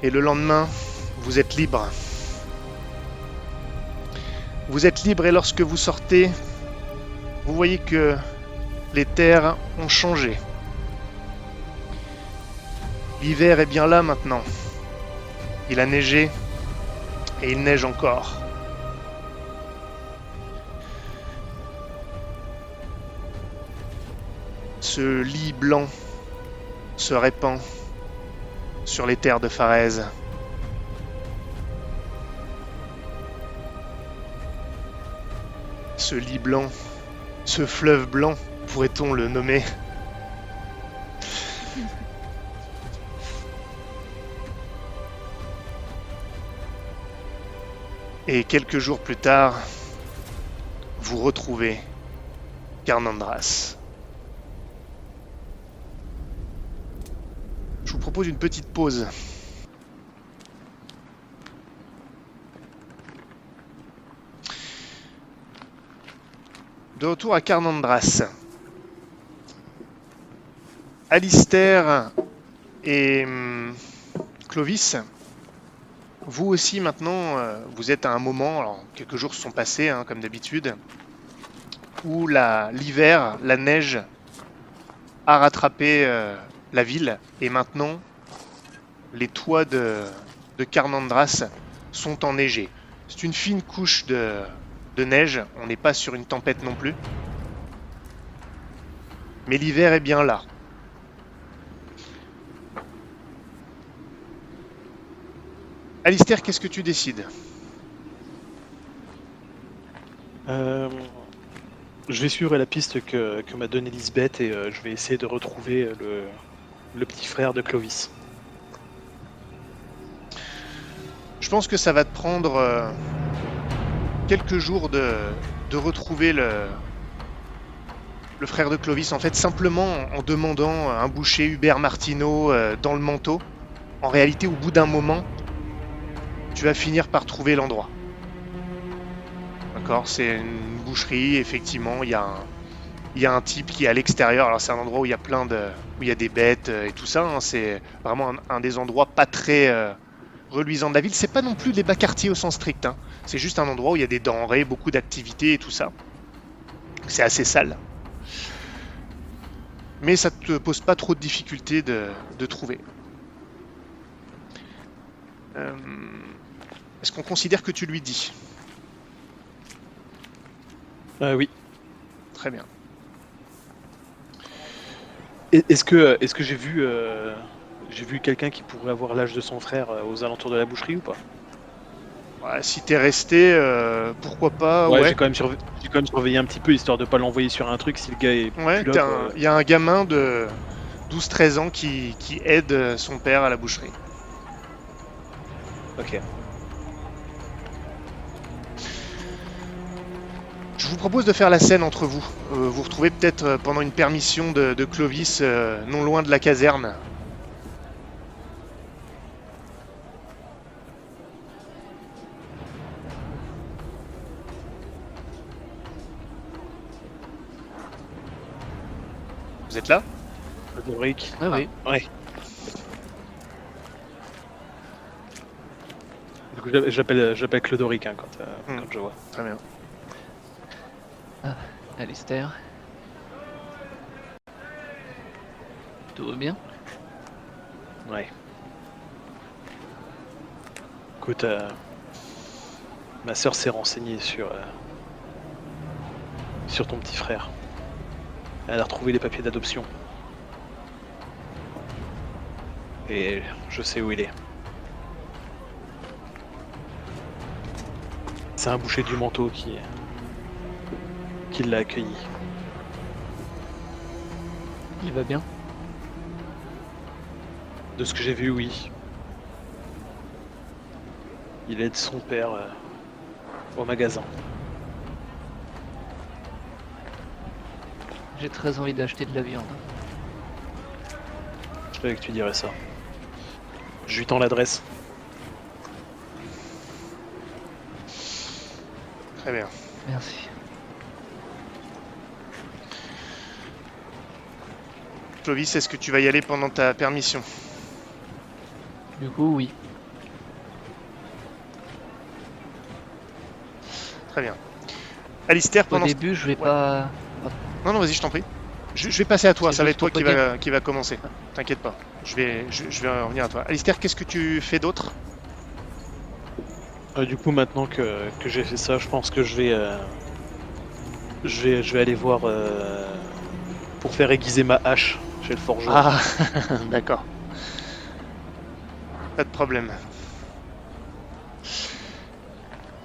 Et le lendemain, vous êtes libre. Vous êtes libre et lorsque vous sortez, vous voyez que les terres ont changé. L'hiver est bien là maintenant. Il a neigé et il neige encore. Ce lit blanc se répand sur les terres de Pharèse. Ce lit blanc, ce fleuve blanc, pourrait-on le nommer? Et quelques jours plus tard, vous retrouvez Carnandras. Je vous propose une petite pause. De retour à Carnandras. Alistair et Clovis, vous aussi maintenant, vous êtes à un moment, alors quelques jours se sont passés hein, comme d'habitude, où l'hiver, la neige a rattrapé la ville et maintenant les toits de Carnandras sont enneigés. C'est une fine couche de neige, on n'est pas sur une tempête non plus. Mais l'hiver est bien là. Alistair, qu'est-ce que tu décides? Je vais suivre la piste que m'a donnée Lisbeth et je vais essayer de retrouver le petit frère de Clovis. Je pense que ça va te prendre quelques jours de retrouver le frère de Clovis. En fait, simplement en demandant un boucher Hubert Martineau dans le manteau. En réalité, au bout d'un moment, tu vas finir par trouver l'endroit. D'accord, c'est une boucherie, effectivement, il y a un type qui est à l'extérieur. Alors c'est un endroit où il y a où il y a des bêtes et tout ça. Hein. C'est vraiment un des endroits pas très reluisants de la ville. C'est pas non plus des bas quartiers au sens strict. Hein. C'est juste un endroit où il y a des denrées, beaucoup d'activités et tout ça. C'est assez sale. Mais ça te pose pas trop de difficultés de trouver. Est-ce qu'on considère que tu lui dis? Oui. Très bien. Est-ce que j'ai vu quelqu'un qui pourrait avoir l'âge de son frère aux alentours de la boucherie ou pas? Ouais, si t'es resté, pourquoi pas, Ouais, ouais. j'ai quand même surveillé un petit peu histoire de pas l'envoyer sur un truc si le gars est Ouais, plus là. il y a un gamin de 12-13 ans qui aide son père à la boucherie. Ok. Je vous propose de faire la scène entre vous. Vous retrouvez peut-être pendant une permission de Clovis non loin de la caserne. Vous êtes là? Clodoric. Ah oui. Ouais. Du coup, j'appelle Clodoric hein, quand je vois. Très bien. Ah, Alistair. Tout va bien? Ouais. Écoute, ma sœur s'est renseignée sur ton petit frère. Elle a retrouvé les papiers d'adoption. Et je sais où il est. C'est un boucher du manteau qui l'a accueilli. Il va bien? De ce que j'ai vu, oui. Il aide son père au magasin. J'ai très envie d'acheter de la viande. Je savais que tu dirais ça. Je lui tends l'adresse. Très bien. Merci. Clovis, est-ce que tu vas y aller pendant ta permission? Du coup, oui. Très bien. Alistair, Au pendant... début, je vais pas. Non, non, vas-y, je t'en prie. Je vais passer à toi, C'est ça va juste être toi pour qui te qui va commencer. T'inquiète pas. Je vais revenir à toi. Alistair, qu'est-ce que tu fais d'autre? Du coup, maintenant que j'ai fait ça, je pense que je vais aller voir pour faire aiguiser ma hache chez le forgeron. Ah, d'accord. Pas de problème.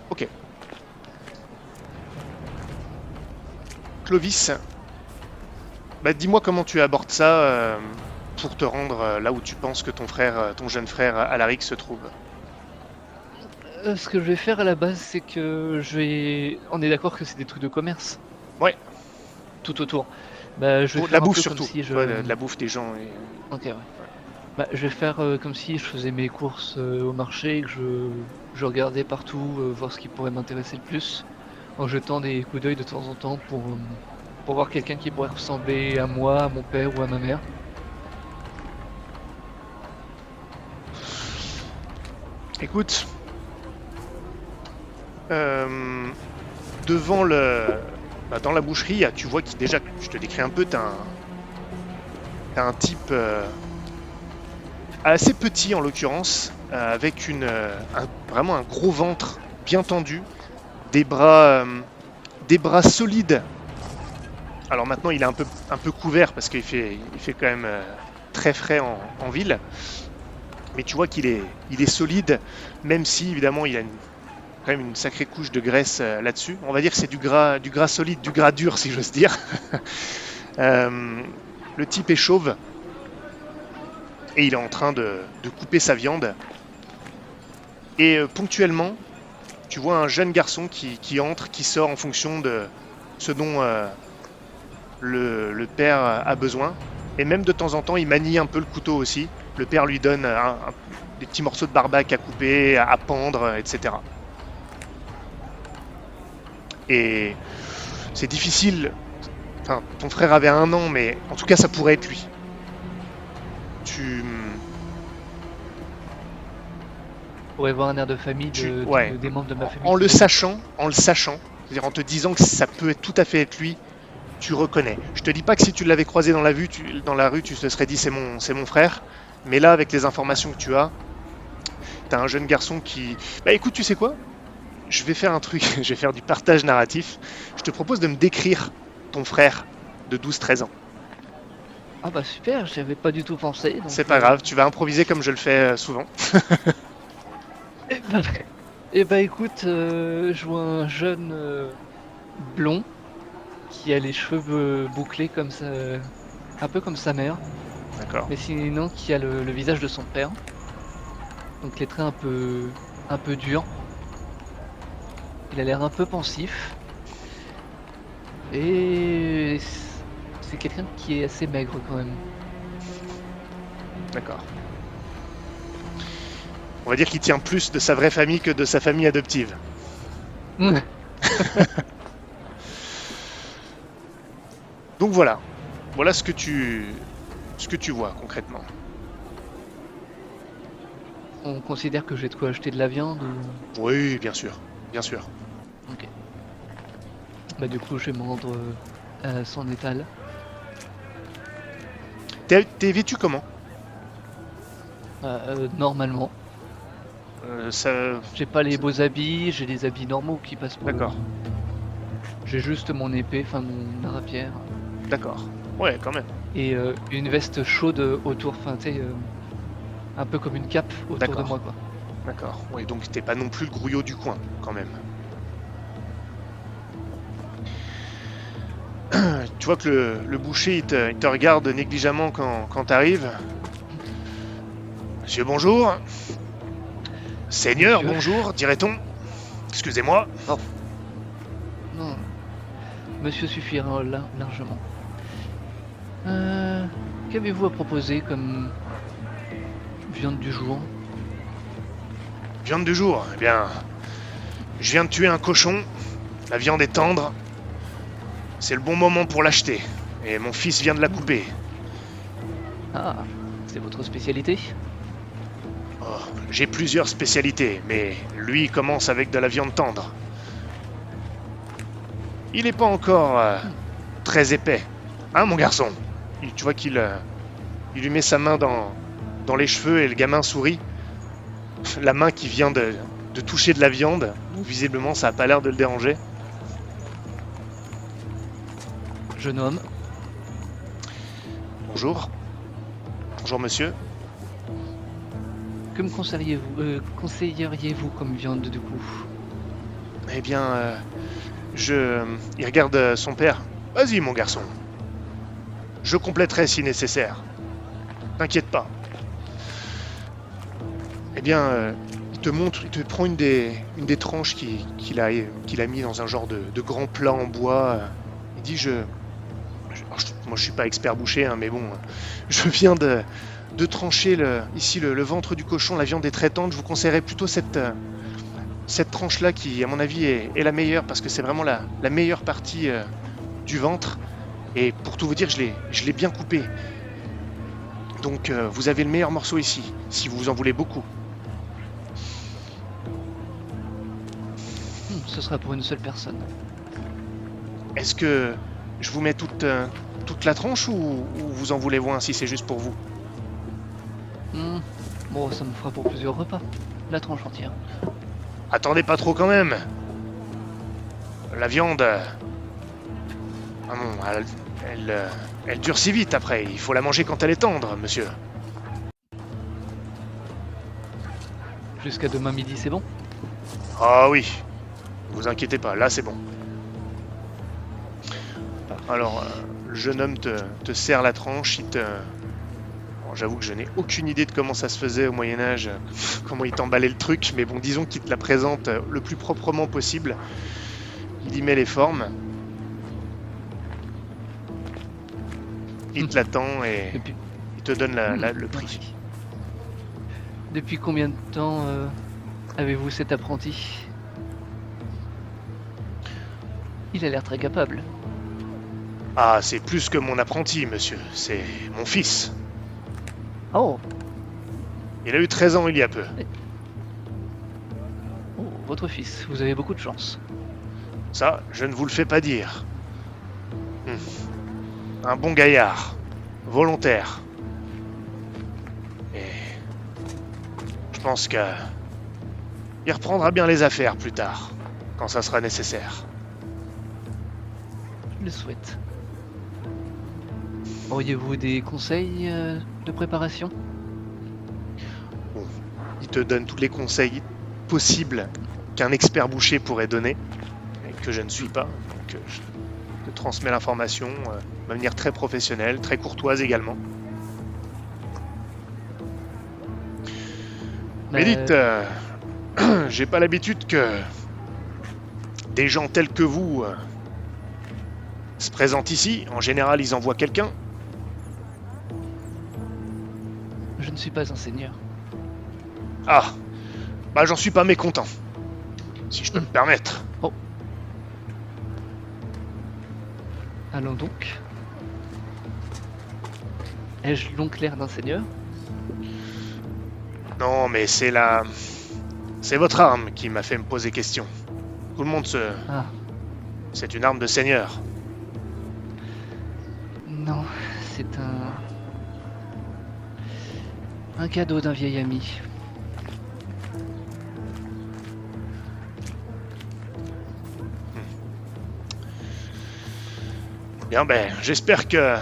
Ok. Clovis, bah, dis-moi comment tu abordes ça pour te rendre là où tu penses que ton frère, ton jeune frère Alaric se trouve. Ce que je vais faire à la base, c'est que je vais. On est d'accord que c'est des trucs de commerce, Ouais, tout autour. Bah, je vais de la faire un bouffe peu comme surtout. si Tu vois, je. de la bouffe des gens. Ok, ouais. Bah, je vais faire comme si je faisais mes courses au marché, que je regardais partout, voir ce qui pourrait m'intéresser le plus, en jetant des coups d'œil de temps en temps pour voir quelqu'un qui pourrait ressembler à moi, à mon père ou à ma mère. Écoute, euh, devant dans la boucherie, tu vois qu'il déjà, je te décris un peu, t'as un type assez petit en l'occurrence, avec vraiment un gros ventre bien tendu, des bras solides. Alors maintenant il est un peu couvert parce qu'il il fait quand même très frais en ville, mais tu vois il est solide, même si évidemment il a quand même une sacrée couche de graisse là-dessus. On va dire que c'est du gras solide, du gras dur si j'ose dire. Le type est chauve et il est en train de couper sa viande. Et ponctuellement, tu vois un jeune garçon qui entre, qui sort en fonction de ce dont le père a besoin. Et même de temps en temps, il manie un peu le couteau aussi. Le père lui donne des petits morceaux de barbac à couper, à pendre, etc. Et c'est difficile. Enfin, ton frère avait 1 an, mais en tout cas, ça pourrait être lui. Tu... Je pourrais voir un air de famille ouais. des membres de ma famille. En le sachant, c'est-à-dire en te disant que ça peut tout à fait être lui, tu reconnais. Je te dis pas que si tu l'avais croisé dans la rue, tu te serais dit c'est mon frère. Mais là, avec les informations que tu as, t'as un jeune garçon qui... Bah écoute, tu sais quoi? Je vais faire un truc, je vais faire du partage narratif. Je te propose de me décrire ton frère de 12-13 ans. Ah bah super, j'y avais pas du tout pensé. Donc, C'est pas grave, tu vas improviser comme je le fais souvent. Eh bah écoute, je vois un jeune blond qui a les cheveux bouclés comme ça, un peu comme sa mère, D'accord. mais sinon qui a le visage de son père. Donc les traits un peu durs. Il a l'air un peu pensif. Et c'est quelqu'un qui est assez maigre quand même. D'accord. On va dire qu'il tient plus de sa vraie famille que de sa famille adoptive. Donc voilà. Voilà ce que tu vois concrètement. On considère que j'ai de quoi acheter de la viande ou... Oui, bien sûr. Bien sûr. Ok. Bah du coup je vais me rendre à son étal. T'es vêtu comment? Normalement. Ça... J'ai pas les beaux habits, j'ai des habits normaux qui passent pour... D'accord. J'ai juste mon épée, enfin mon rapière. D'accord. Ouais, quand même. Et une veste chaude autour, enfin tu sais, un peu comme une cape autour de D'accord. moi quoi. D'accord. Ouais, donc t'es pas non plus le grouillot du coin, quand même. Tu vois que le boucher, il te regarde négligemment quand t'arrives. Monsieur, bonjour. Seigneur, Monsieur. bonjour, dirait-on. Excusez-moi. Non, monsieur suffira largement. Qu'avez-vous à proposer comme viande du jour? Viande du jour. Eh bien, je viens de tuer un cochon. La viande est tendre. C'est le bon moment pour l'acheter. Et mon fils vient de la couper. Ah, c'est votre spécialité? Oh, j'ai plusieurs spécialités, mais lui commence avec de la viande tendre. il n'est pas encore très épais. Hein, mon garçon? Tu vois qu'il il lui met sa main dans les cheveux et le gamin sourit. La main qui vient de toucher de la viande. Donc visiblement, ça n'a pas l'air de le déranger. Jeune homme, Bonjour. Bonjour, monsieur. que me conseilleriez-vous comme viande du coup? Eh bien, il regarde son père. Vas-y, mon garçon. Je compléterai si nécessaire. T'inquiète pas. Eh bien, il te prend une des tranches qu'il a mis dans un genre de grand plat en bois. Il dit, moi je suis pas expert boucher, hein, mais bon, je viens de trancher ici le ventre du cochon, la viande est très tendre, je vous conseillerais plutôt cette tranche-là qui, à mon avis, est la meilleure, parce que c'est vraiment la meilleure partie du ventre. Et pour tout vous dire, je l'ai bien coupé. Donc vous avez le meilleur morceau ici, si vous en voulez beaucoup. Ce sera pour une seule personne. Est-ce que je vous mets toute la tranche ou vous en voulez moins si c'est juste pour vous? Bon, ça me fera pour plusieurs repas. La tranche entière. Attendez pas trop quand même. La viande... Ah non, elle durcit vite après. Il faut la manger quand elle est tendre, monsieur. Jusqu'à demain midi, c'est bon? Ah oui. Vous inquiétez pas, là c'est bon. Alors, le jeune homme te serre la tranche, Bon, j'avoue que je n'ai aucune idée de comment ça se faisait au Moyen-Âge, comment il t'emballait le truc, mais bon, disons qu'il te la présente le plus proprement possible. Il y met les formes. Il te l'attend et Depuis... il te donne le prix. Merci. Depuis combien de temps avez-vous cet apprenti? Il a l'air très capable. Ah, c'est plus que mon apprenti, monsieur. C'est mon fils. Oh, Il a eu 13 ans il y a peu. votre fils, vous avez beaucoup de chance. Ça, je ne vous le fais pas dire. Un bon gaillard. Volontaire. Et... je pense que... il reprendra bien les affaires plus tard, quand ça sera nécessaire. Je le souhaite. Auriez-vous des conseils de préparation? Bon, il te donne tous les conseils possibles qu'un expert boucher pourrait donner, et que je ne suis pas. Donc je te transmets l'information de manière très professionnelle, très courtoise également. Mais dites, j'ai pas l'habitude que des gens tels que vous se présentent ici. En général, ils envoient quelqu'un. Je ne suis pas un seigneur. Ah, bah j'en suis pas mécontent, si je peux me permettre. Oh. Allons donc. Ai-je donc l'air d'un seigneur? Non, mais c'est votre arme qui m'a fait me poser question. Tout le monde Ah, c'est une arme de seigneur. non, c'est un cadeau d'un vieil ami. Bien, ben, j'espère que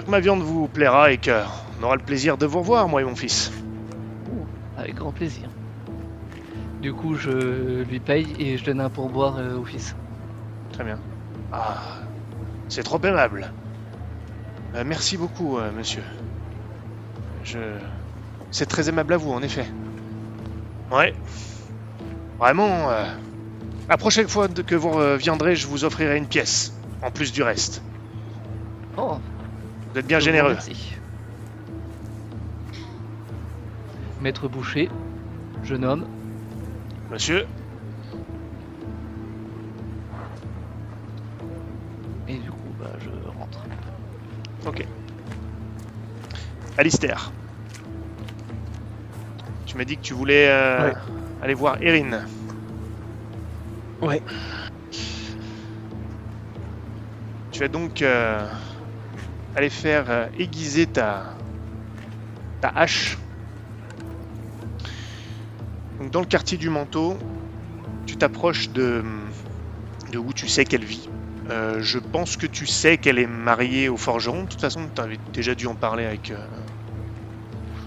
ma viande vous plaira et qu'on aura le plaisir de vous revoir, moi et mon fils. Avec grand plaisir. Du coup, je lui paye et je donne un pourboire au fils. Très bien. Ah, c'est trop aimable. Merci beaucoup, monsieur. C'est très aimable à vous, en effet. Ouais. Vraiment, la prochaine fois que vous reviendrez, je vous offrirai une pièce, en plus du reste. Oh, Vous êtes bien je vous généreux. remercie. Maître boucher, jeune homme, Monsieur, et du coup, bah, je rentre. ok. Alistair. Tu m'as dit que tu voulais Ouais. aller voir Erin. Ouais. Tu vas donc aller faire aiguiser ta hache. Donc dans le quartier du Manteau, tu t'approches de où tu sais qu'elle vit. Je pense que tu sais qu'elle est mariée au forgeron. De toute façon, tu avais déjà dû en parler avec...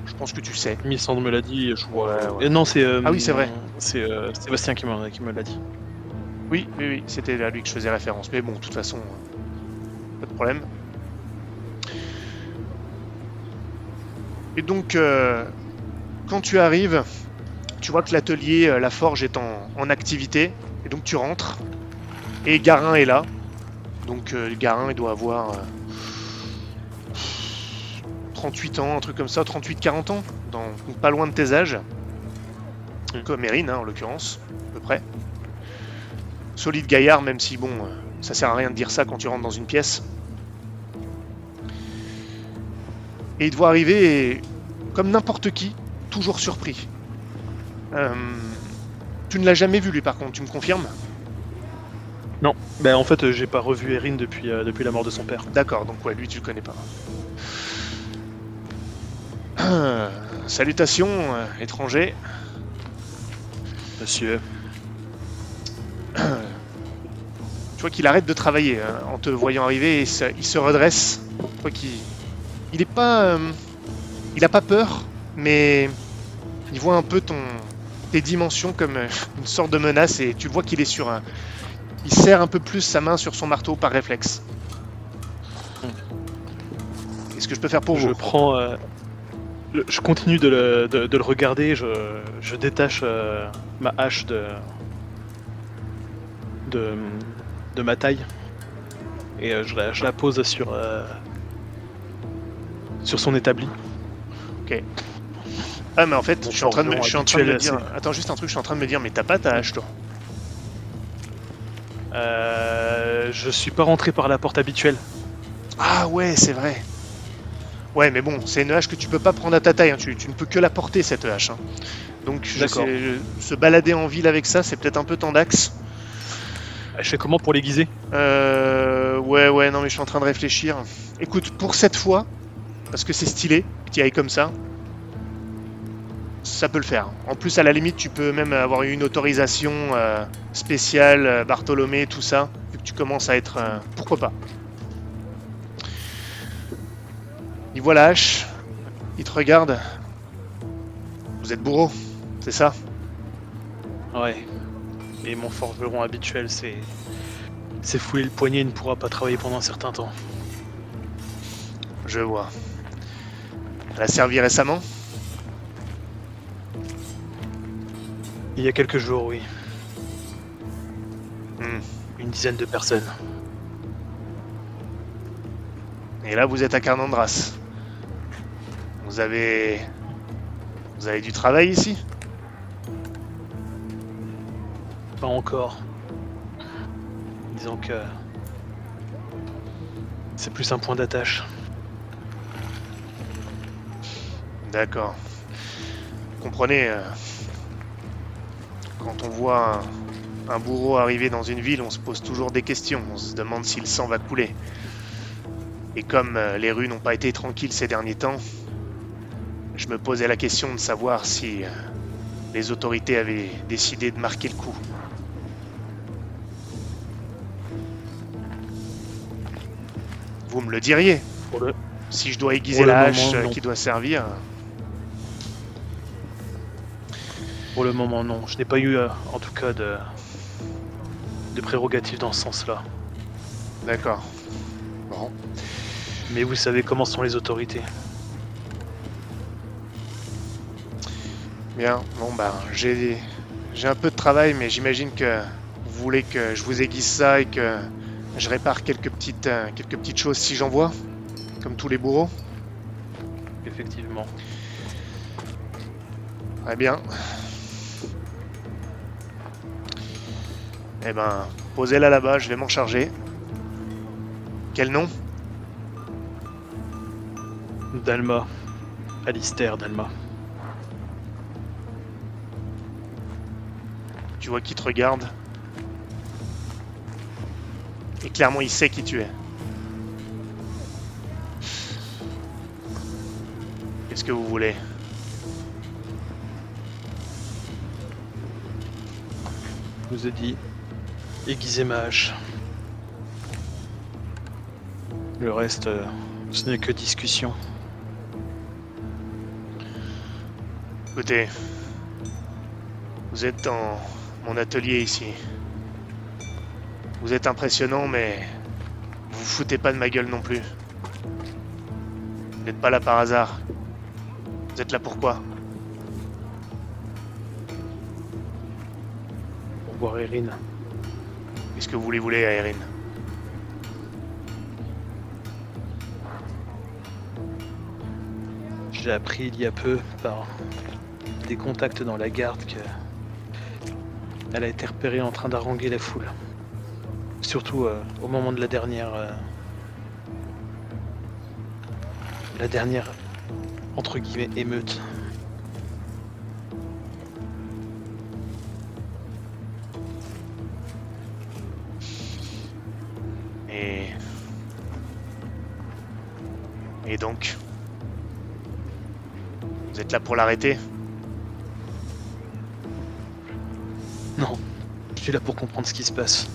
je pense que tu sais. Missandre me l'a dit, je vois. Ouais, ouais. Non, c'est. Ah oui, c'est vrai. C'est Sébastien qui me l'a dit. Oui, c'était à lui que je faisais référence. Mais bon, de toute façon, pas de problème. Et donc, quand tu arrives, tu vois que l'atelier, la forge est en activité. Et donc tu rentres. Et Garin est là. Donc Garin, il doit avoir 38 ans, un truc comme ça, 38-40 ans. Donc pas loin de tes âges. Comme Mérine, hein, en l'occurrence, à peu près. Solide gaillard, même si, bon, ça sert à rien de dire ça quand tu rentres dans une pièce. Et il doit arriver, et, comme n'importe qui, toujours surpris. Tu ne l'as jamais vu, lui, par contre, tu me confirmes? Non, bah en fait, j'ai pas revu Erin depuis la mort de son père. D'accord, donc ouais, lui, tu le connais pas. Salutations, étranger. Monsieur. Tu vois qu'il arrête de travailler en te voyant arriver et il se redresse. Tu vois il est pas, il a pas peur, mais il voit un peu tes dimensions comme une sorte de menace et tu vois qu'il est sur un. Il serre un peu plus sa main sur son marteau par réflexe. Qu'est-ce que je peux faire pour vous? Je prends. Je continue de le regarder. Je détache ma hache de ma taille et je la pose sur son établi. Ok. Ah mais en fait, Mon je suis en train de me habituel, dire. Attends juste un truc, je suis en train de me dire, mais t'as pas ta hache toi? Je suis pas rentré par la porte habituelle. Ah ouais, c'est vrai. Ouais, mais bon, c'est une hache que tu peux pas prendre à ta taille. Hein. Tu ne peux que la porter cette hache. Hein. Donc, se balader en ville avec ça, c'est peut-être un peu tendax. Je fais comment pour l'aiguiser? Ouais, non, mais je suis en train de réfléchir. Écoute, pour cette fois, parce que c'est stylé, que tu ailles comme ça, ça peut le faire. En plus, à la limite, tu peux même avoir une autorisation spéciale, Bartholomé, tout ça, vu que tu commences à être... pourquoi pas? Il voit la hache, il te regarde. Vous êtes bourreau, c'est ça? Ouais. Et mon forgeron habituel, c'est fouler le poignet et ne pourra pas travailler pendant un certain temps. Je vois. Elle a servi récemment? Il y a quelques jours, oui. Hmm. Une dizaine de personnes. Et là, vous êtes à Carnandras. Vous avez du travail ici? Pas encore. Disons que c'est plus un point d'attache. D'accord. Vous comprenez, quand on voit un bourreau arriver dans une ville, on se pose toujours des questions. On se demande si le sang va couler. Et comme les rues n'ont pas été tranquilles ces derniers temps, je me posais la question de savoir si les autorités avaient décidé de marquer le coup. Vous me le diriez. Si je dois aiguiser la hache qui doit servir. Pour le moment, non. Je n'ai pas eu, en tout cas, de prérogatives dans ce sens-là. D'accord. Bon. Mais vous savez comment sont les autorités. Bien. Bon, bah, j'ai un peu de travail, mais j'imagine que vous voulez que je vous aiguise ça et que je répare quelques petites choses si j'en vois, comme tous les bourreaux. Effectivement. Très bien. Eh ben, posez-la là-bas, je vais m'en charger. Quel nom? Dalma. Alistair Dalma. Tu vois qu'il te regarde. Et clairement, il sait qui tu es. Qu'est-ce que vous voulez? Je vous ai dit, aiguisez ma hache. Le reste, ce n'est que discussion. Écoutez, vous êtes dans mon atelier ici. Vous êtes impressionnant, mais vous vous foutez pas de ma gueule non plus. Vous n'êtes pas là par hasard. Vous êtes là pourquoi? Pour voir Erin. Qu'est-ce que vous voulez à Erin? J'ai appris il y a peu par des contacts dans la garde que elle a été repérée en train d'haranguer la foule. Surtout au moment de la dernière entre guillemets émeute. Et donc, vous êtes là pour l'arrêter? Non, je suis là pour comprendre ce qui se passe.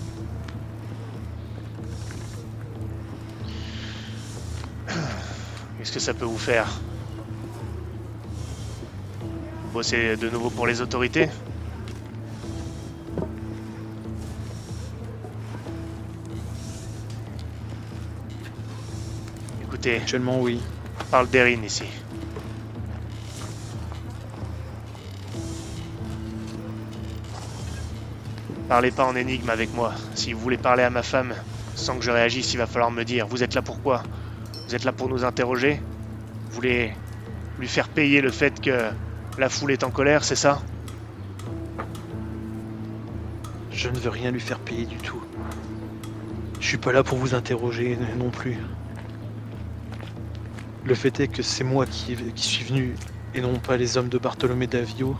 Qu'est-ce que ça peut vous faire? Vous bossez de nouveau pour les autorités? Écoutez, Actuellement, oui. on parle d'Erin ici. Parlez pas en énigme avec moi. Si vous voulez parler à ma femme sans que je réagisse, il va falloir me dire. Vous êtes là pourquoi? Vous êtes là pour nous interroger? Vous voulez lui faire payer le fait que la foule est en colère, c'est ça? Je ne veux rien lui faire payer du tout. Je suis pas là pour vous interroger non plus. Le fait est que c'est moi qui suis venu et non pas les hommes de Bartholomé d'Avio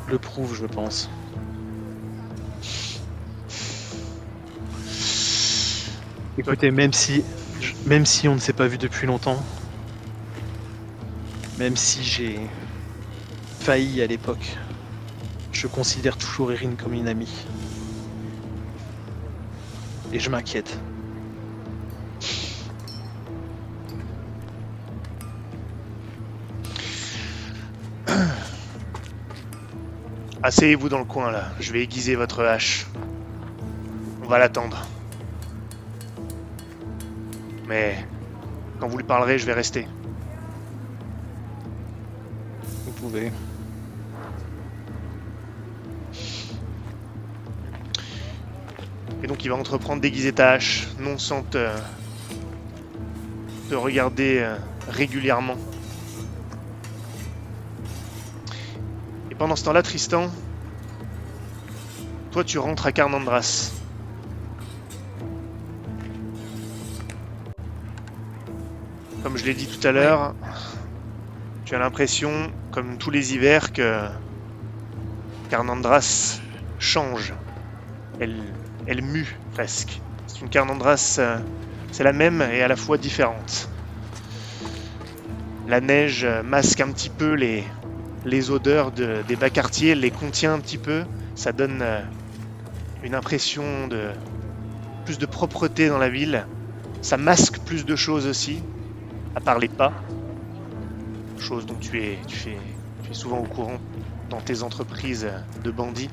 le prouve, je pense. Écoutez, même si on ne s'est pas vu depuis longtemps, même si j'ai failli à l'époque, je considère toujours Erin comme une amie. Et je m'inquiète. Asseyez-vous dans le coin là, je vais aiguiser votre hache. On va l'attendre. Mais quand vous lui parlerez, je vais rester. Vous pouvez. Et donc il va entreprendre d'aiguiser ta hache, non sans te regarder régulièrement. Et pendant ce temps-là, Tristan, toi tu rentres à Carnandras. Comme je l'ai dit tout à l'heure, tu as l'impression, comme tous les hivers, que Carnandras change. Elle mue presque. C'est une Carnandras, c'est la même et à la fois différente. La neige masque un petit peu les odeurs des bas quartiers, elle les contient un petit peu. Ça donne une impression de plus de propreté dans la ville. Ça masque plus de choses aussi, à part les pas. Chose dont tu es souvent au courant dans tes entreprises de bandits.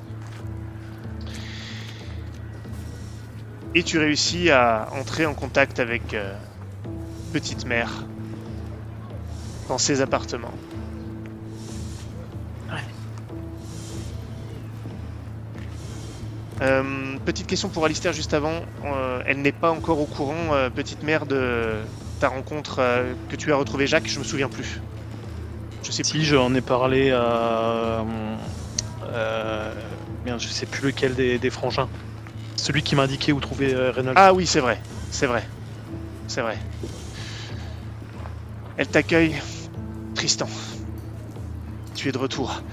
Et tu réussis à entrer en contact avec Petite Mère dans ses appartements. Petite question pour Alistair juste avant. Elle n'est pas encore au courant, Petite Mère, de ta rencontre que tu as retrouvé Jacques, je me souviens plus. Je sais plus. Si, j'en ai parlé à... merde, je sais plus lequel des frangins. Celui qui m'a indiqué où trouver Reynolds. Ah oui, c'est vrai, c'est vrai, c'est vrai. Elle t'accueille, Tristan. Tu es de retour.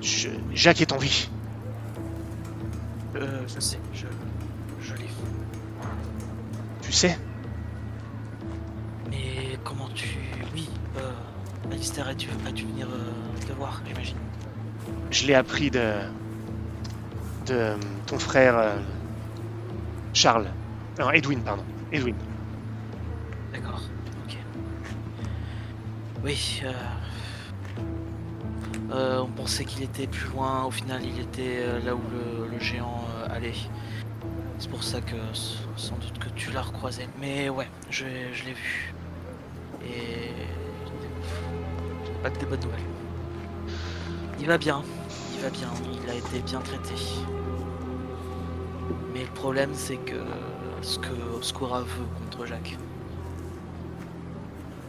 Jacques est en vie. Je sais, je l'ai fait. Tu sais? Mais comment tu... Oui, Alistair a dû venir te voir, j'imagine. Je l'ai appris de ton frère Charles. Non, Edwin, pardon. Edwin. D'accord, ok. Oui, on pensait qu'il était plus loin, au final il était là où le géant allait. C'est pour ça que sans doute que tu l'as recroisé. Mais ouais, je l'ai vu. Et pas que des bonnes nouvelles. Il va bien, il a été bien traité. Mais le problème c'est que ce que Obscura veut contre Jacques.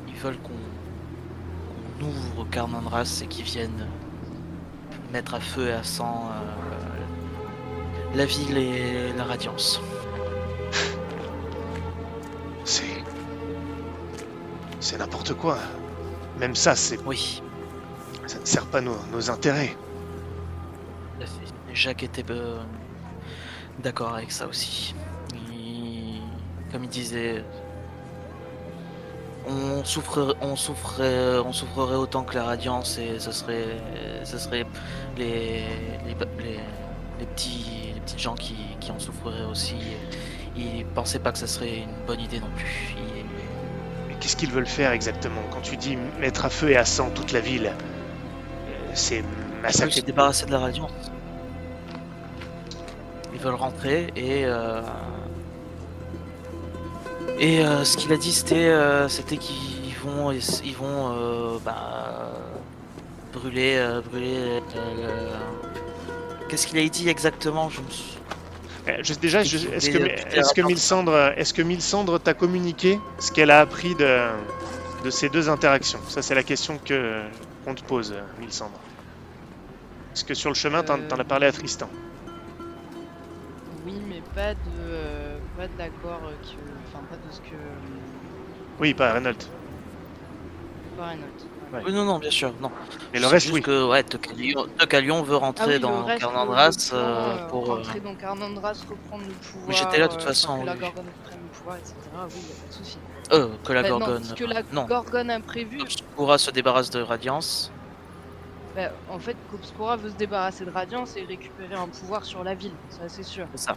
Ils veulent qu'on ouvre Carnandras et qu'ils viennent mettre à feu et à sang la ville et la Radiance. C'est n'importe quoi. Même ça, Oui, ça ne sert pas nos intérêts. tout à fait. Et Jacques était d'accord avec ça aussi. Comme il disait, on souffrerait autant que la Radiance et ce serait les petits gens qui en souffriraient aussi. Il pensait pas que ça serait une bonne idée non plus. Mais qu'est-ce qu'ils veulent faire exactement? Quand tu dis mettre à feu et à sang toute la ville, c'est Ils veulent massacrer. se débarrasser de la Radiance. Ils veulent rentrer et ce qu'il a dit c'était qu'ils vont brûler Qu'est-ce qu'il a dit exactement? Déjà, est-ce que Mylsandre t'a communiqué ce qu'elle a appris de ces deux interactions? Ça, c'est la question qu'on te pose, Mylsandre. Est-ce que sur le chemin, t'en as parlé à Tristan? Oui, mais pas de l'accord enfin pas de ce que... Oui, pas Reynolds. Pas un autre. Ouais. Oui, non, bien sûr, non. Mais le C'est reste, juste oui. que ouais, Tocalion veut rentrer le dans reste, Carnandras le plan, pour. rentrer dans Carnandras, reprendre le pouvoir. Oui, j'étais là de toute façon. Que la Oui. Gorgone reprenne le pouvoir, etc. Oui, y a pas de souci. Que la Bah, Gorgone. Non, ce que la non. Gorgone a prévu, Obscura se débarrasse de Radiance. bah, en fait, qu'Obscura veut se débarrasser de Radiance et récupérer un pouvoir sur la ville, ça c'est sûr. C'est ça.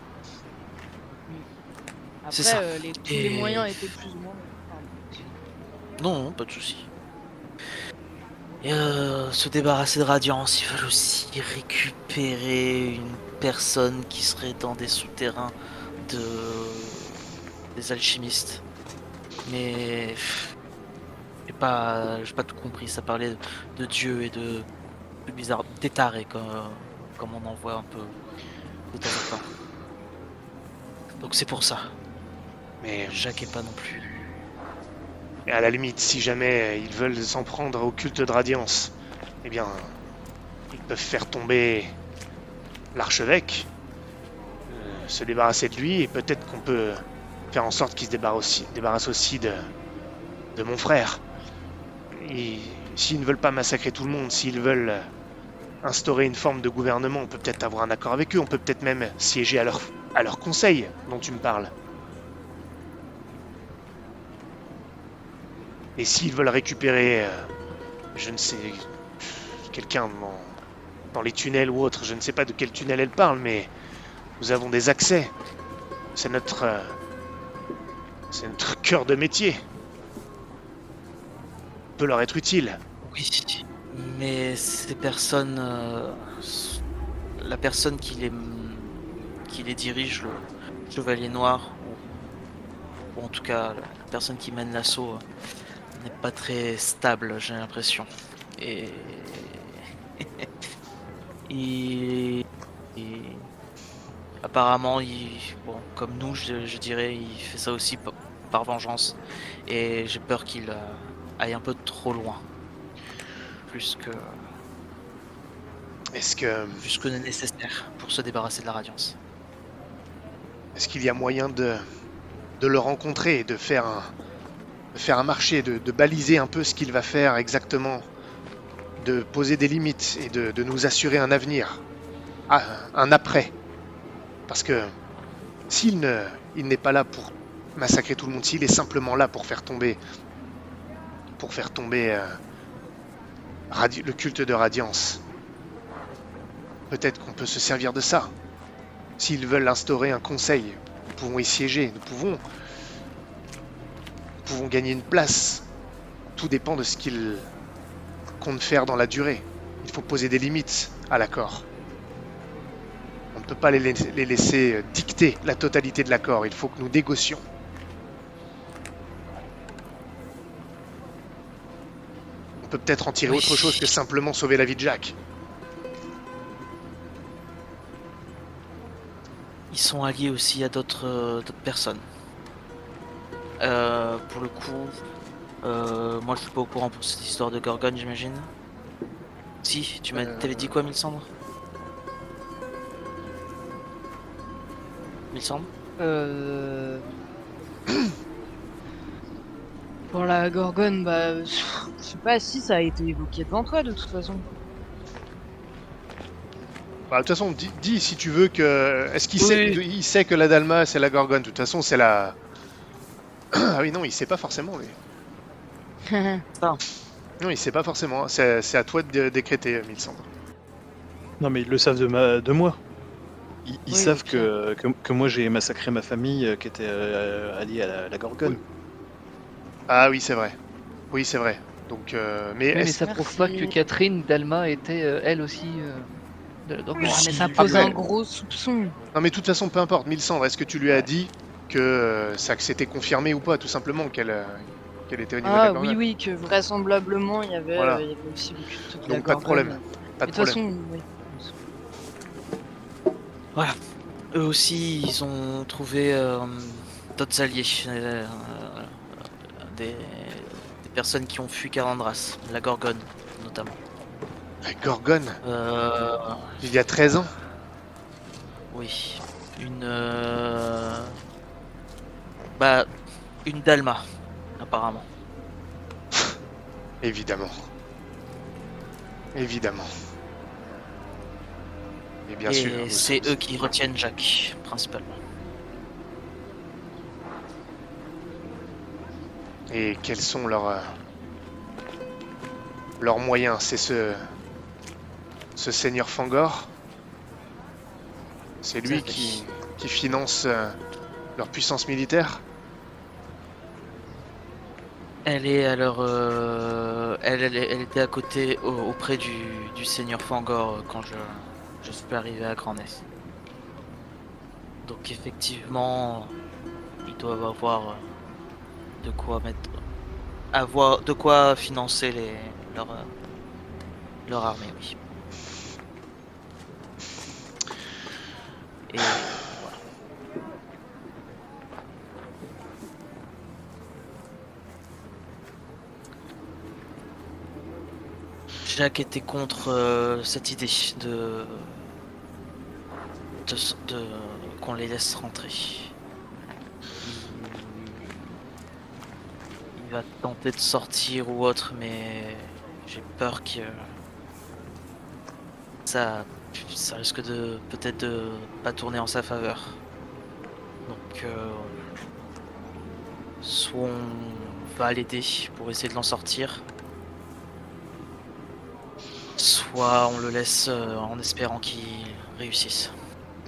Après, ça. Tous les moyens étaient plus ou moins... Pardon. Non, pas de souci. Et se débarrasser de Radiance, ils veulent aussi récupérer une personne qui serait dans des souterrains des alchimistes. Mais j'ai pas tout compris. Ça parlait de Dieu et de bizarre, d'étaré comme on en voit un peu de temps en temps. Donc c'est pour ça. Mais Jacques est pas non plus. à la limite, si jamais ils veulent s'en prendre au culte de Radiance, eh bien, ils peuvent faire tomber l'archevêque, se débarrasser de lui, et peut-être qu'on peut faire en sorte qu'il se débarrasse aussi de mon frère. Et s'ils ne veulent pas massacrer tout le monde, s'ils veulent instaurer une forme de gouvernement, on peut peut-être avoir un accord avec eux, on peut peut-être même siéger à leur conseil dont tu me parles. Et s'ils veulent récupérer, je ne sais, quelqu'un dans les tunnels ou autre, je ne sais pas de quel tunnel elle parle, mais nous avons des accès. C'est notre cœur de métier. On peut leur être utile. Oui, mais ces personnes, la personne qui les dirige, le Chevalier Noir, ou en tout cas la personne qui mène l'assaut, n'est pas très stable, j'ai l'impression. Et apparemment, comme nous, je dirais, il fait ça aussi par vengeance. Et j'ai peur qu'il aille un peu trop loin. Plus que nécessaire pour se débarrasser de la Radiance. Est-ce qu'il y a moyen de le rencontrer, de faire un marché, de baliser un peu ce qu'il va faire exactement, de poser des limites et de nous assurer un avenir, un après? Parce que il n'est pas là pour massacrer tout le monde, s'il est simplement là pour faire tomber pour faire tomber le culte de Radiance. Peut-être qu'on peut se servir de ça. S'ils veulent instaurer un conseil, nous pouvons y siéger, nous pouvons gagner une place. Tout dépend de ce qu'ils comptent faire dans la durée. Il faut poser des limites à l'accord. On ne peut pas les laisser dicter la totalité de l'accord. Il faut que nous négocions. On peut peut-être en tirer autre chose que simplement sauver la vie de Jack. Ils sont alliés aussi à d'autres personnes. Pour le coup, moi je suis pas au courant pour cette histoire de Gorgone, j'imagine. Si, t'avais dit quoi, Mélissandre? Mélissandre? Pour la Gorgone, bah, je sais pas si ça a été évoqué devant toi de toute façon. Bah, de toute façon, dis si tu veux que... Est-ce qu'il sait, il sait que la Dalma c'est la Gorgone? De toute façon, c'est la... Ah oui, non, il sait pas forcément, lui. Non, il sait pas forcément. C'est à toi de décréter, Mélissandre. Non, mais ils le savent de moi. Ils Oui, savent ok. que moi j'ai massacré ma famille qui était alliée à la Gorgone. Oui. Ah oui, c'est vrai. Oui, c'est vrai. Donc, mais, Oui, mais est-ce- ça prouve pas Merci. que Catherine Dalma était elle aussi de la Gorgone. Ah, mais ça si, pose après- un gros soupçon. Non, mais de toute façon, peu importe. Mélissandre, est-ce que tu lui as dit que c'était confirmé ou pas, tout simplement, qu'elle était au niveau de la Ah Gorgone? oui, oui, que vraisemblablement il y avait, Voilà. il y avait aussi le culte de la Donc, pas de Gorgone. problème. Pas Mais de de toute problème. façon, oui. Eux aussi, ils ont trouvé d'autres alliés. Des personnes qui ont fui Calandras, la Gorgone notamment. La Gorgone, Euh, il y a 13 ans. oui, bah, une Dalma, apparemment. Évidemment. Évidemment. Et bien Et sûr. nous c'est sommes- eux qui retiennent Jack, principalement. Et quels sont leurs moyens? C'est ce seigneur Fangor? C'est lui Tout à fait. qui finance leur puissance militaire? Elle est à leur, elle était à côté, auprès du seigneur Fangor quand je suis arrivé à Grand Ness. Donc effectivement, ils doivent avoir de quoi de quoi financer leur armée, oui. Et voilà. Jacques était contre cette idée de qu'on les laisse rentrer. Il va tenter de sortir ou autre, mais j'ai peur que ça risque de peut-être de pas tourner en sa faveur. Donc soit on va l'aider pour essayer de l'en sortir, soit on le laisse en espérant qu'il réussisse.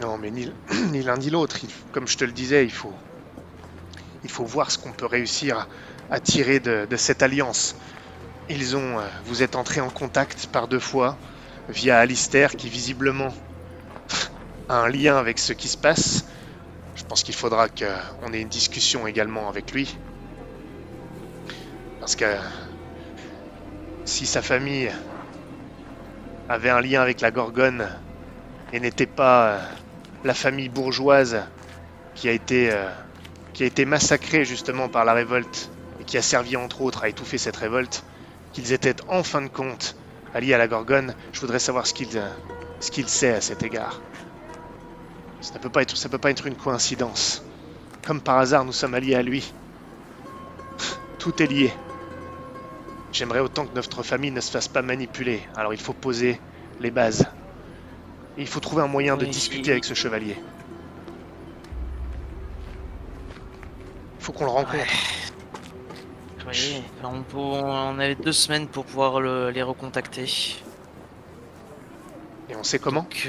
Non, mais ni l'un ni l'autre. Comme je te le disais, il faut voir ce qu'on peut réussir à tirer de cette alliance. Vous êtes entrés en contact par 2 fois via Alistair, qui visiblement a un lien avec ce qui se passe. Je pense qu'il faudra qu'on ait une discussion également avec lui. Parce que si sa famille avait un lien avec la Gorgone et n'était pas la famille bourgeoise qui a été massacrée justement par la révolte et qui a servi entre autres à étouffer cette révolte, qu'ils étaient en fin de compte alliés à la Gorgone, je voudrais savoir ce qu'il sait à cet égard. Ça peut pas être une coïncidence. Comme par hasard, nous sommes alliés à lui. Tout est lié. J'aimerais autant que notre famille ne se fasse pas manipuler. Alors il faut poser les bases. Et il faut trouver un moyen de Oui, discuter avec ce chevalier. Il faut qu'on le rencontre. Oui, on avait 2 semaines pour pouvoir les recontacter. Et on sait comment? Donc,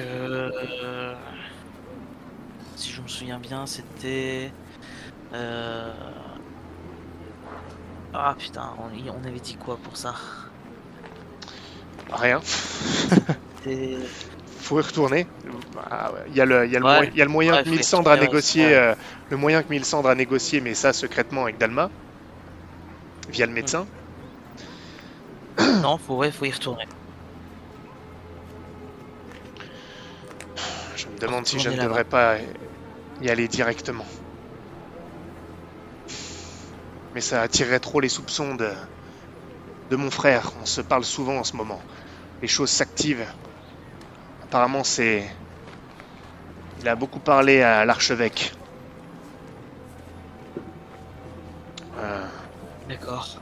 si je me souviens bien, c'était... Ah putain, on avait dit quoi pour ça? Rien. Et... Faut y retourner. Ah, ouais, il y a le Ouais, il y a le moyen ouais, que faut y Milsandre a retourner, ouais, négocié, ouais. le moyen que Milsandre a négocié, mais ça secrètement avec Dalma, via le médecin. Non, faut y retourner. Je me demande si je ne Retourner devrais là-bas. pas y aller directement. Mais ça attirerait trop les soupçons de mon frère. On se parle souvent en ce moment. Les choses s'activent. Apparemment, il a beaucoup parlé à l'archevêque. D'accord.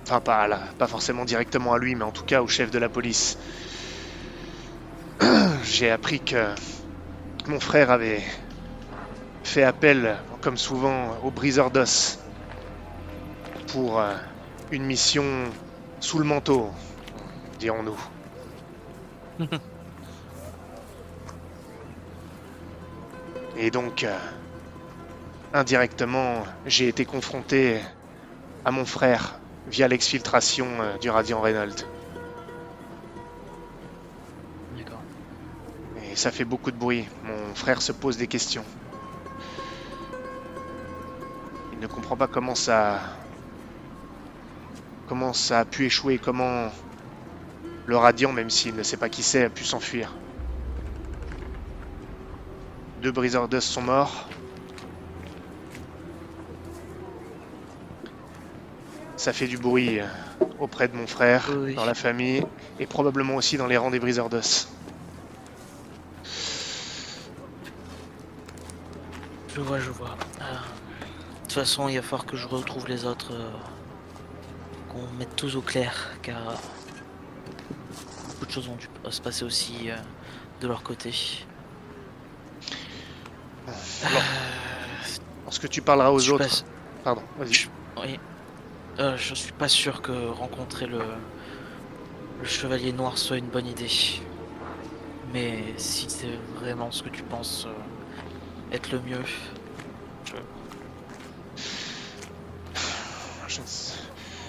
Enfin, pas forcément directement à lui, mais en tout cas au chef de la police. J'ai appris que mon frère avait fait appel, comme souvent, au briseur d'os pour une mission sous le manteau, dirons-nous. Et donc, indirectement, j'ai été confronté à mon frère via l'exfiltration du Radiant Reynolds. D'accord. Et ça fait beaucoup de bruit. Mon frère se pose des questions. Il ne comprend pas comment ça a pu échouer, comment le Radiant, même s'il ne sait pas qui c'est, a pu s'enfuir. 2 briseurs d'os sont morts. Ça fait du bruit auprès de mon frère, Oui. dans la famille, et probablement aussi dans les rangs des briseurs d'os. Je vois. De toute façon, il va falloir que je retrouve les autres, qu'on mette tous au clair, car beaucoup de choses ont dû se passer aussi de leur côté. Alors, lorsque tu parleras aux Je suis autres... Pardon, vas-y. Oui. Je suis pas sûr que rencontrer le chevalier noir soit une bonne idée. Mais si c'est vraiment ce que tu penses être le mieux,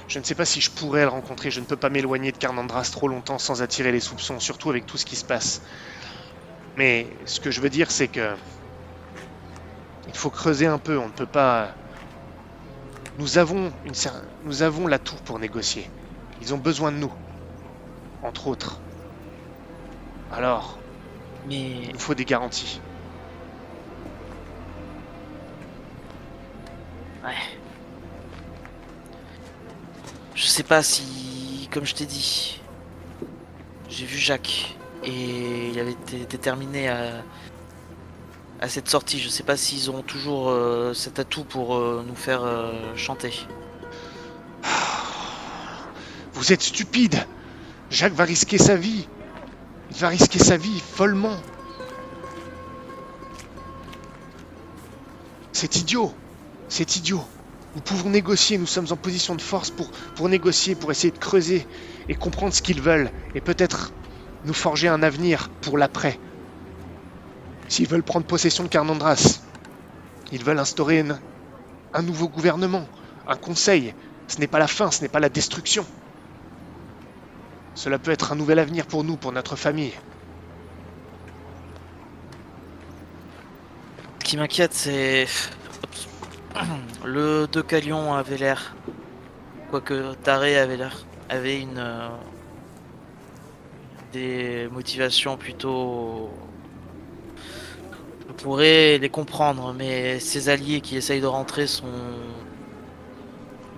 Je ne sais pas si je pourrais le rencontrer. Je ne peux pas m'éloigner de Carnandras trop longtemps sans attirer les soupçons, surtout avec tout ce qui se passe. Mais ce que je veux dire, c'est que... il faut creuser un peu, on ne peut pas... Nous avons l'atout pour négocier. Ils ont besoin de nous, entre autres. Alors, mais il nous faut des garanties. ouais. Je sais pas si, comme je t'ai dit, j'ai vu Jacques et il avait été déterminé à cette sortie. Je sais pas s'ils auront toujours cet atout pour nous faire chanter. Vous êtes stupide. Jacques va risquer sa vie. Il va risquer sa vie follement. C'est idiot. C'est idiot. Nous pouvons négocier, nous sommes en position de force pour négocier, pour essayer de creuser et comprendre ce qu'ils veulent et peut-être nous forger un avenir pour l'après. S'ils veulent prendre possession de Carnandras, ils veulent instaurer un nouveau gouvernement, un conseil. Ce n'est pas la fin, ce n'est pas la destruction. Cela peut être un nouvel avenir pour nous, pour notre famille. Ce qui m'inquiète, c'est le Deucalion avait l'air, quoique Taré avait des motivations plutôt... Je pourrais les comprendre, mais ses alliés qui essayent de rentrer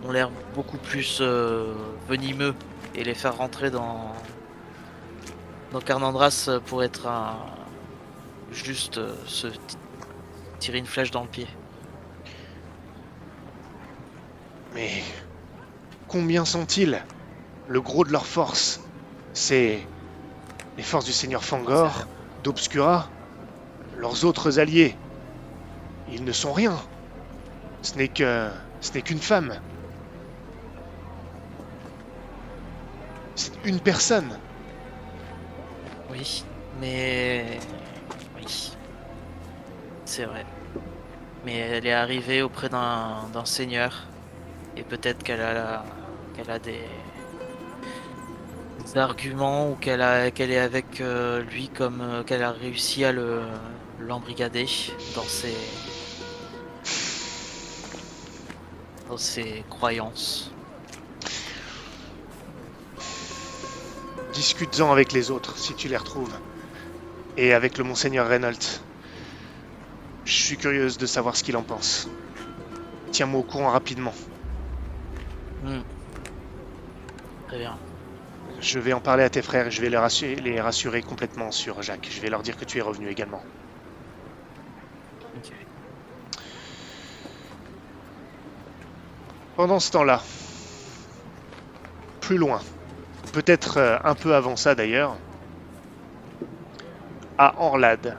ont l'air beaucoup plus venimeux, et les faire rentrer dans Carnandras pour être juste se tirer une flèche dans le pied. Mais combien sont-ils? Le gros de leur force, c'est les forces du Seigneur Fangor, d'Obscura, leurs autres alliés. Ils ne sont rien. Ce n'est qu'une femme. une personne. Oui, mais... Oui. C'est vrai. Mais elle est arrivée auprès d'un seigneur. Et peut-être qu'elle a des arguments ou qu'elle est avec lui comme qu'elle a réussi à l'embrigader dans ses croyances. Discute-en avec les autres si tu les retrouves. Et avec le Monseigneur Reynolds. Je suis curieuse de savoir ce qu'il en pense. Tiens-moi au courant rapidement. Très bien. Je vais en parler à tes frères et je vais les rassurer complètement sur Jacques. Je vais leur dire que tu es revenu également. Ok. Pendant ce temps-là, plus loin, peut-être un peu avant ça d'ailleurs, à Orlade.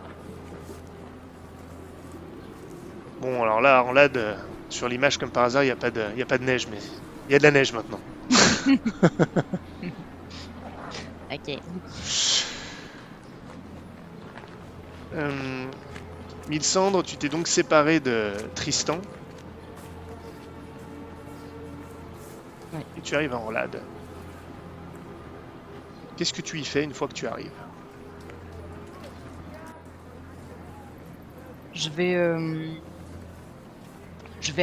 Bon, alors là, à Orlade, sur l'image comme par hasard, il n'y a pas de neige, mais il y a de la neige maintenant. Ok. Mylsandre, tu t'es donc séparé de Tristan. Oui. Et tu arrives à Orlade. Qu'est-ce que tu y fais une fois que tu arrives? Je vais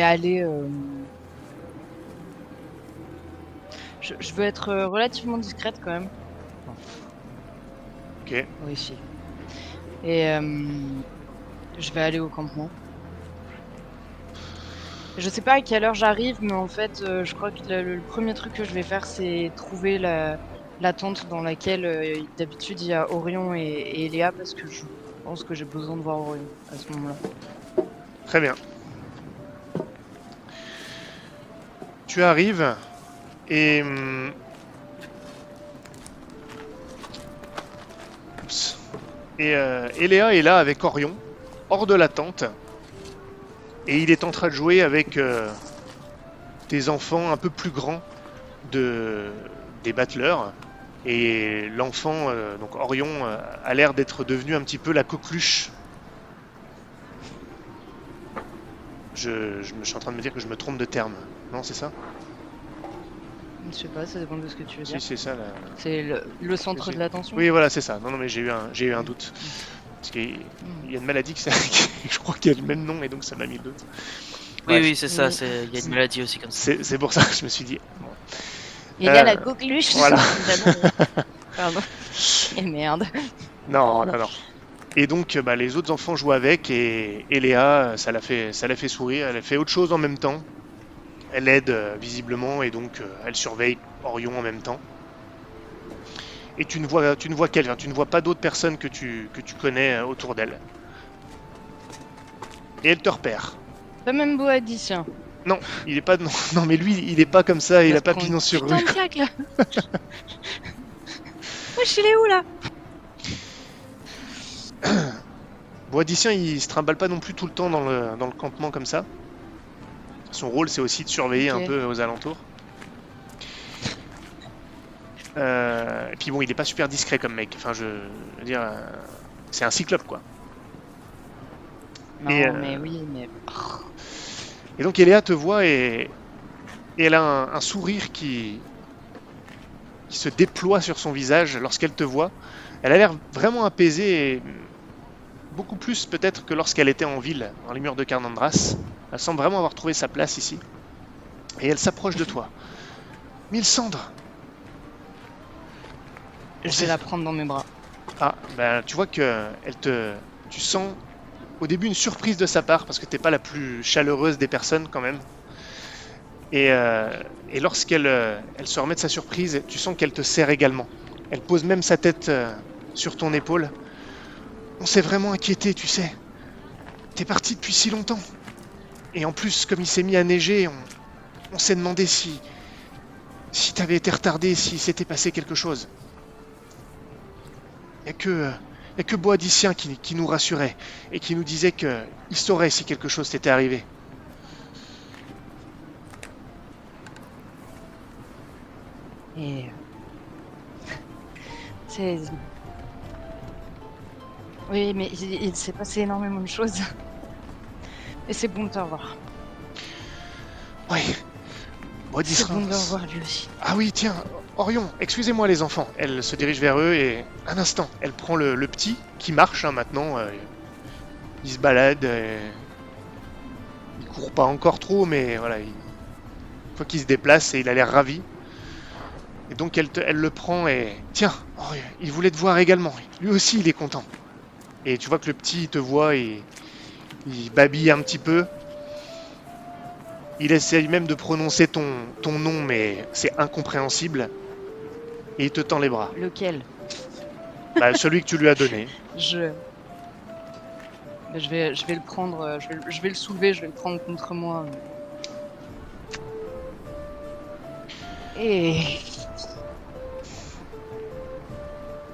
aller. Je veux être relativement discrète quand même. Ok. Oui, si. Et je vais aller au campement. Je sais pas à quelle heure j'arrive, mais en fait, je crois que le premier truc que je vais faire, c'est trouver la tente dans laquelle d'habitude il y a Orion et Eléa, parce que je pense que j'ai besoin de voir Orion à ce moment-là. Très bien. Tu arrives et... Oups. Et Eléa est là avec Orion, hors de la tente. Et il est en train de jouer avec des enfants un peu plus grands des battleurs. Et l'enfant, donc Orion, a l'air d'être devenu un petit peu la coqueluche. Je suis en train de me dire que je me trompe de terme. Non, c'est ça? Je sais pas, ça dépend de ce que tu veux Si, dire. c'est ça. C'est le centre de l'attention. Oui, voilà, c'est ça. Non, mais j'ai eu un doute. Parce qu'il y a une maladie je crois qu'il y a le même nom et donc ça m'a mis le doute. Oui, Bref. oui, c'est ça. Oui. Il y a une maladie aussi comme ça. C'est pour ça que je me suis dit. Bon. Et là, la coqueluche. Voilà. Pardon. Et merde. Non. Et donc, les autres enfants jouent avec et Léa, ça l'a fait sourire. Elle a fait autre chose en même temps. Elle aide visiblement et donc elle surveille Orion en même temps. Et tu ne vois qu'elle, tu ne vois pas d'autres personnes que tu connais autour d'elle. Et elle te repère. Pas même Boadicien. Non, il est pas non mais lui il est pas comme ça, il a pas pignon sur Putain rue. de claque là. Wesh, il est où là? Boadicien, il se trimballe pas non plus tout le temps dans le campement comme ça. Son rôle, c'est aussi de surveiller Ok. un peu aux alentours. Et puis bon, il est pas super discret comme mec. Enfin, je veux dire, c'est un cyclope quoi. Non, Et, mais oui, mais. Et donc Eléa te voit et elle a un sourire qui se déploie sur son visage lorsqu'elle te voit. Elle a l'air vraiment apaisée et beaucoup plus peut-être que lorsqu'elle était en ville, dans les murs de Carnandras. Elle semble vraiment avoir trouvé sa place ici. Et elle s'approche de toi. Mylsandre! Je vais la prendre dans mes bras. Ah, tu vois que tu sens au début une surprise de sa part parce que t'es pas la plus chaleureuse des personnes quand même. Et lorsqu'elle elle se remet de sa surprise, tu sens qu'elle te serre également. Elle pose même sa tête sur ton épaule. On s'est vraiment inquiété, tu sais. T'es parti depuis si longtemps. Et en plus, comme il s'est mis à neiger, on s'est demandé si t'avais été retardé, si s'était passé quelque chose. Il n'y a que Boadicien qui nous rassurait et qui nous disait qu'il saurait si quelque chose t'était arrivé. Et C'est... Oui, mais il s'est passé énormément de choses. Et c'est bon de te revoir. Ouais. Bon, C'est bon de le Disras. revoir lui aussi. Ah oui, tiens, Orion, excusez-moi les enfants. Elle se dirige vers eux et un instant, elle prend le petit qui marche hein, maintenant. Il se balade. Il court pas encore trop, mais voilà, une fois qu'il se déplace et il a l'air ravi. Et donc elle le prend et tiens, Orion, il voulait te voir également. Lui aussi, il est content. Et tu vois que le petit il te voit et il babille un petit peu. Il essaye même de prononcer ton nom, mais c'est incompréhensible. Et il te tend les bras. Lequel? Bah, celui que tu lui as donné. Je... Bah, je vais le prendre, je vais le soulever, je vais le prendre contre moi. Et...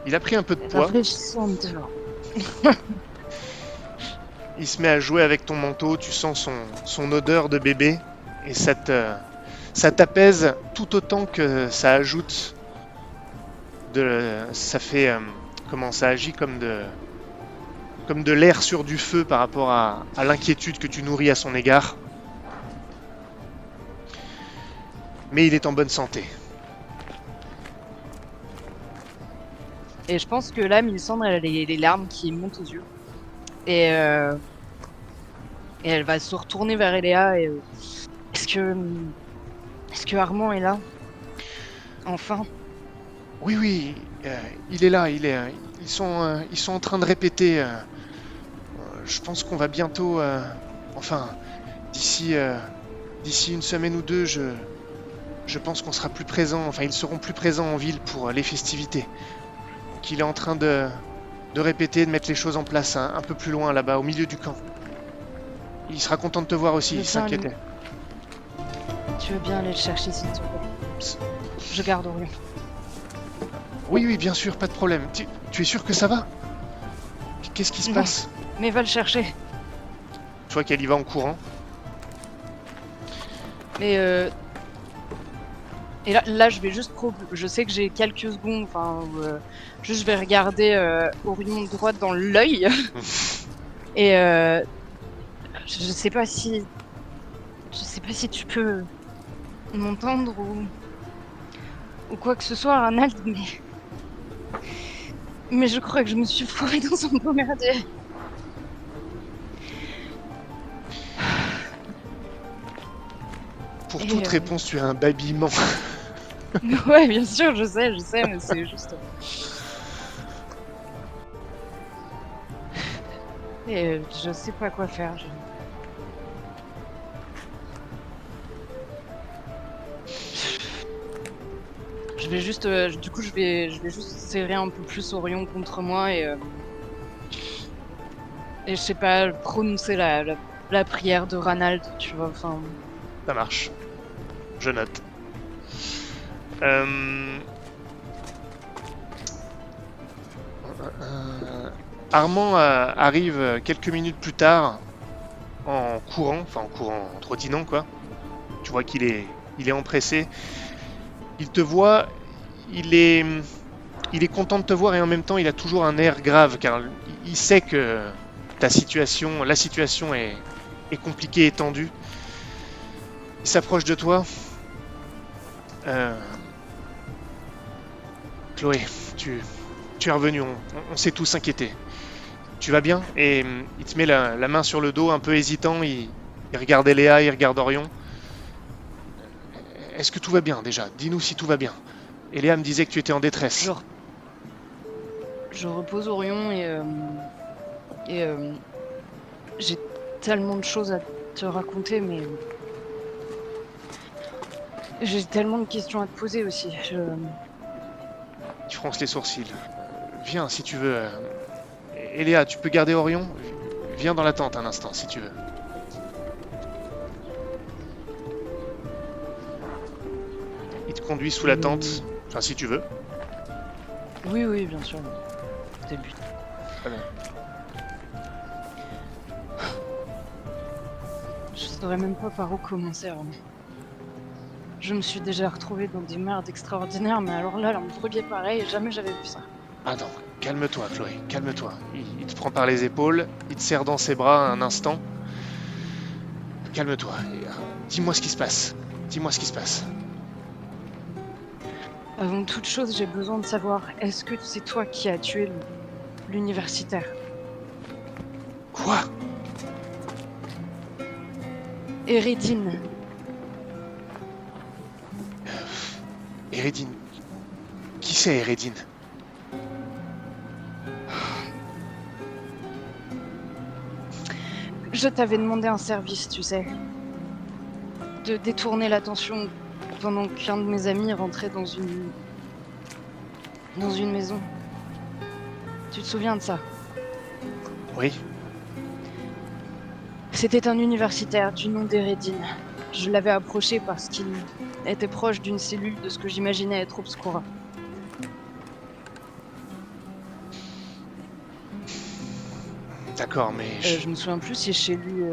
Il a pris un peu de poids. Rafraîchissante. Il se met à jouer avec ton manteau. Tu sens son odeur de bébé. Et ça t'apaise tout autant que ça ajoute ça fait... comment ça agit comme de l'air sur du feu par rapport à l'inquiétude que tu nourris à son égard. Mais il est en bonne santé. Et je pense que là, Mélissandre, elle a les larmes qui montent aux yeux. Et elle va se retourner vers Eléa et... Est-ce que Armand est là? Enfin. Oui, il est là, ils sont en train de répéter. Je pense qu'on va bientôt, d'ici une semaine ou deux, je pense qu'on sera plus présent. Enfin, ils seront plus présents en ville pour les festivités. Donc, il est en train de répéter, de mettre les choses en place un peu plus loin là-bas, au milieu du camp. Il sera content de te voir aussi, il s'inquiétait. Tu veux bien aller le chercher s'il te plaît? Je garde Orion. Oui, bien sûr, pas de problème. Tu es sûr que ça va? Qu'est-ce qui se passe? Mais va le chercher. Tu vois qu'elle y va en courant. Mais et là je vais juste je sais que j'ai quelques secondes, enfin juste je vais regarder Orion droit dans l'œil. Et je sais pas si tu peux m'entendre ou quoi que ce soit, Arnold, mais je crois que je me suis fourrée dans un beau merdier. Pour toute réponse, tu as un babillement. Ouais, bien sûr, je sais, mais c'est juste... Et je sais pas quoi faire. Je vais juste... du coup, je vais juste serrer un peu plus Orion contre moi et je sais pas, prononcer la prière de Ranald, tu vois, enfin... Ça marche. Je note. Armand arrive quelques minutes plus tard en courant, en trottinant quoi. Tu vois qu'il est empressé. Il te voit, il est content de te voir et en même temps il a toujours un air grave car il sait que la situation est compliquée et tendue. Il s'approche de toi. Chloé, tu es revenue, on s'est tous inquiétés. Tu vas bien? Et il te met la main sur le dos, un peu hésitant, il regarde Eléa, il regarde Orion. Est-ce que tout va bien déjà? Dis-nous si tout va bien. Eléa me disait que tu étais en détresse. Je repose Orion et j'ai tellement de choses à te raconter, mais j'ai tellement de questions à te poser aussi. Tu fronces les sourcils. Viens si tu veux. Eléa, tu peux garder Orion? Viens dans la tente un instant si tu veux. Il te conduit sous la tente. Enfin, si tu veux. Oui, bien sûr. C'est le but. Très bien. Je saurais même pas par où commencer, Armand. Je me suis déjà retrouvée dans des merdes extraordinaires, mais alors là, un brûlier pareil, jamais j'avais vu ça. Attends, calme-toi, Chloé, calme-toi. Il te prend par les épaules, il te serre dans ses bras un instant. Calme-toi. Dis-moi ce qui se passe. Dis-moi ce qui se passe. Avant toute chose, j'ai besoin de savoir, est-ce que c'est toi qui as tué l'universitaire? Quoi? Eredine. Eredine. Qui c'est Eredine? Je t'avais demandé un service, tu sais. De détourner l'attention pendant qu'un de mes amis rentrait dans une maison. Tu te souviens de ça? Oui. C'était un universitaire du nom d'Eredine. Je l'avais approché parce qu'il était proche d'une cellule de ce que j'imaginais être Obscura. D'accord, mais... Je me souviens plus si chez lui,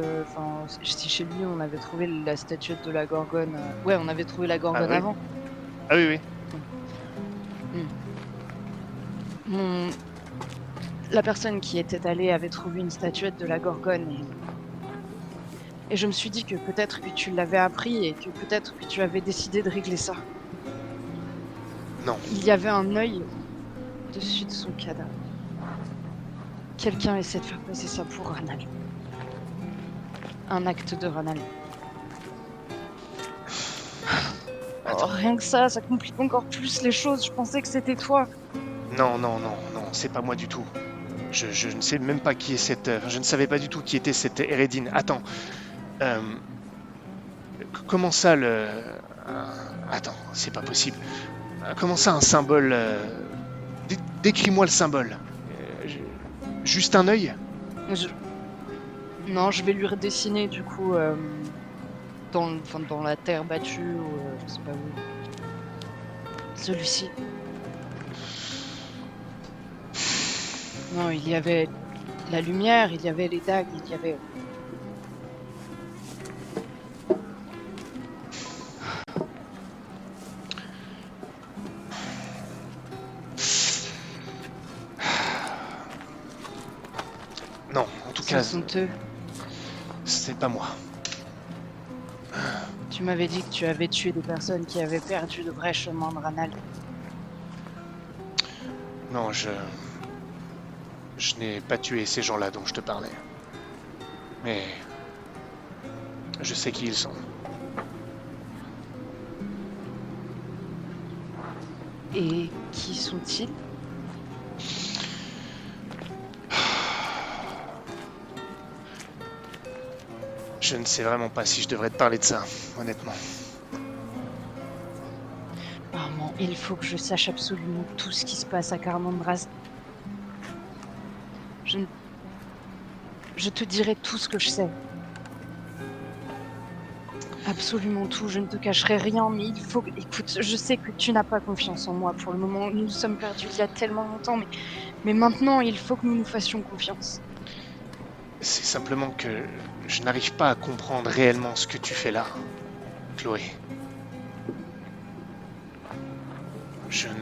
si chez lui on avait trouvé la statuette de la Gorgone. Ouais, on avait trouvé la Gorgone oui. avant. Ah oui, oui. La personne qui était allée avait trouvé une statuette de la Gorgone et je me suis dit que peut-être que tu l'avais appris et que peut-être que tu avais décidé de régler ça. Non. Il y avait un œil dessus de son cadavre. Quelqu'un essaie de faire passer ça pour Ranal. Un acte de Ranal. Oh, rien que ça complique encore plus les choses. Je pensais que c'était toi. Non, c'est pas moi du tout. Je ne sais même pas qui est cette... Je ne savais pas du tout qui était cette Eredine. Attends. Comment ça Attends, c'est pas possible. Comment ça un symbole Décris-moi le symbole. Juste un œil? Non, je vais lui redessiner du coup dans la terre battue ou je sais pas où. Celui-ci. Non, il y avait la lumière, il y avait les dagues, il y avait... Non, en tout cas, C'est honteux. c'est pas moi. Tu m'avais dit que tu avais tué des personnes qui avaient perdu le vrai chemin de Ranal. Non, je n'ai pas tué ces gens-là dont je te parlais. Mais je sais qui ils sont. Et qui sont-ils? Je ne sais vraiment pas si je devrais te parler de ça, honnêtement. Armand, il faut que je sache absolument tout ce qui se passe à Carmandraz. Je te dirai tout ce que je sais. Absolument tout, je ne te cacherai rien, mais il faut... Écoute, je sais que tu n'as pas confiance en moi pour le moment. Nous sommes perdus il y a tellement longtemps, mais maintenant, il faut que nous nous fassions confiance. C'est simplement que je n'arrive pas à comprendre réellement ce que tu fais là, Chloé. Je ne...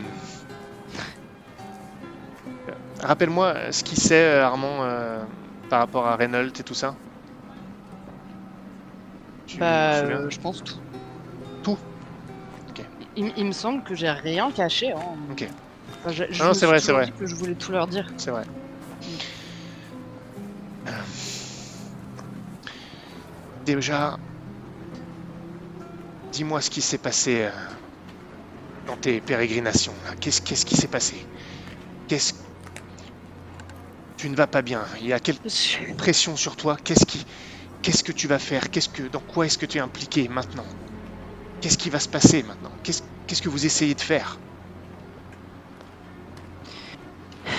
Rappelle-moi ce qu'il sait, Armand, par rapport à Reynolds et tout ça. Tu te souviens? Je pense tout. Tout? Ok. Il me semble que j'ai rien caché. Hein. Ok. Enfin, je Non, me c'est suis vrai, c'est toujours vrai. dit que je voulais tout leur dire. C'est vrai. Déjà, dis-moi ce qui s'est passé dans tes pérégrinations. Qu'est-ce qui s'est passé? Tu ne vas pas bien. Il y a quelle pression sur toi? Qu'est-ce que tu vas faire? Dans quoi est-ce que tu es impliqué maintenant? Qu'est-ce qui va se passer maintenant? Qu'est-ce que vous essayez de faire?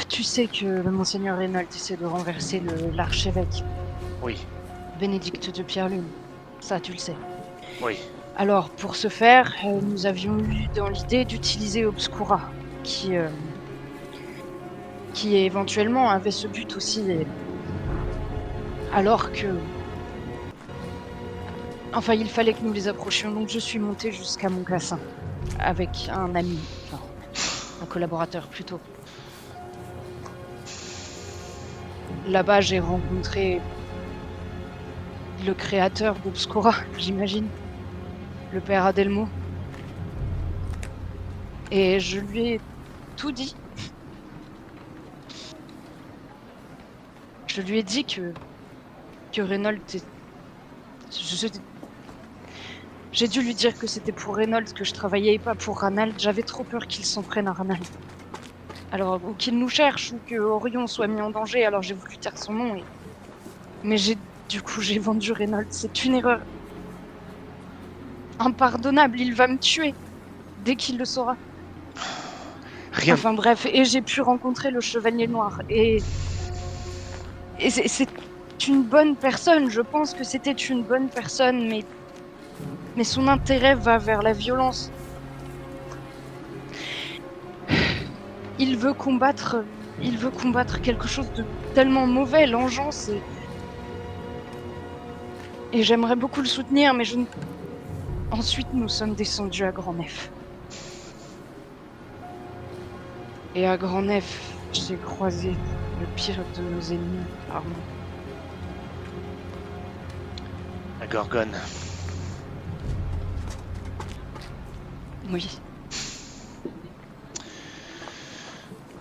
Tu sais que Monseigneur Reynolds essaie de renverser l'archevêque. Oui, Bénédicte de Pierre-Lune. Ça, tu le sais. oui. Alors, pour ce faire, nous avions eu dans l'idée d'utiliser Obscura, qui éventuellement avait ce but aussi. Alors que... Enfin, il fallait que nous les approchions, donc je suis montée jusqu'à Montcassin, avec un ami, enfin, un collaborateur plutôt. là-bas, j'ai rencontré le créateur d'Obscura, j'imagine. Le père Adelmo. Et je lui ai tout dit. Je lui ai dit que Reynolds j'ai dû lui dire que c'était pour Reynolds que je travaillais et pas pour Ranald. J'avais trop peur qu'il s'en prenne à Ranald. Alors, ou qu'il nous cherche, ou que Orion soit mis en danger, alors j'ai voulu dire son nom. Mais du coup, j'ai vendu Reynolds. C'est une erreur impardonnable. Il va me tuer dès qu'il le saura. Rien. Enfin bref, et j'ai pu rencontrer le Chevalier Noir. Et c'est une bonne personne. Je pense que c'était une bonne personne, mais son intérêt va vers la violence. Il veut combattre quelque chose de tellement mauvais, l'engeance, et j'aimerais beaucoup le soutenir, mais Ensuite, nous sommes descendus à Grand-Nef. Et à Grand-Nef, j'ai croisé le pire de nos ennemis, Armand. La Gorgone. Oui.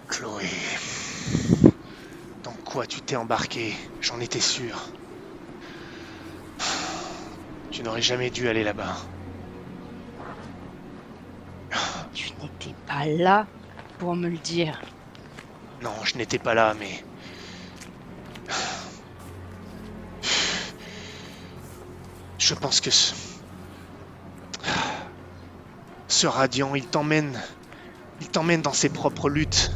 Chloé. Dans quoi tu t'es embarqué? J'en étais sûr. Tu n'aurais jamais dû aller là-bas. Tu n'étais pas là pour me le dire. Non, je n'étais pas là, mais... Je pense que ce Radiant, il t'emmène dans ses propres luttes.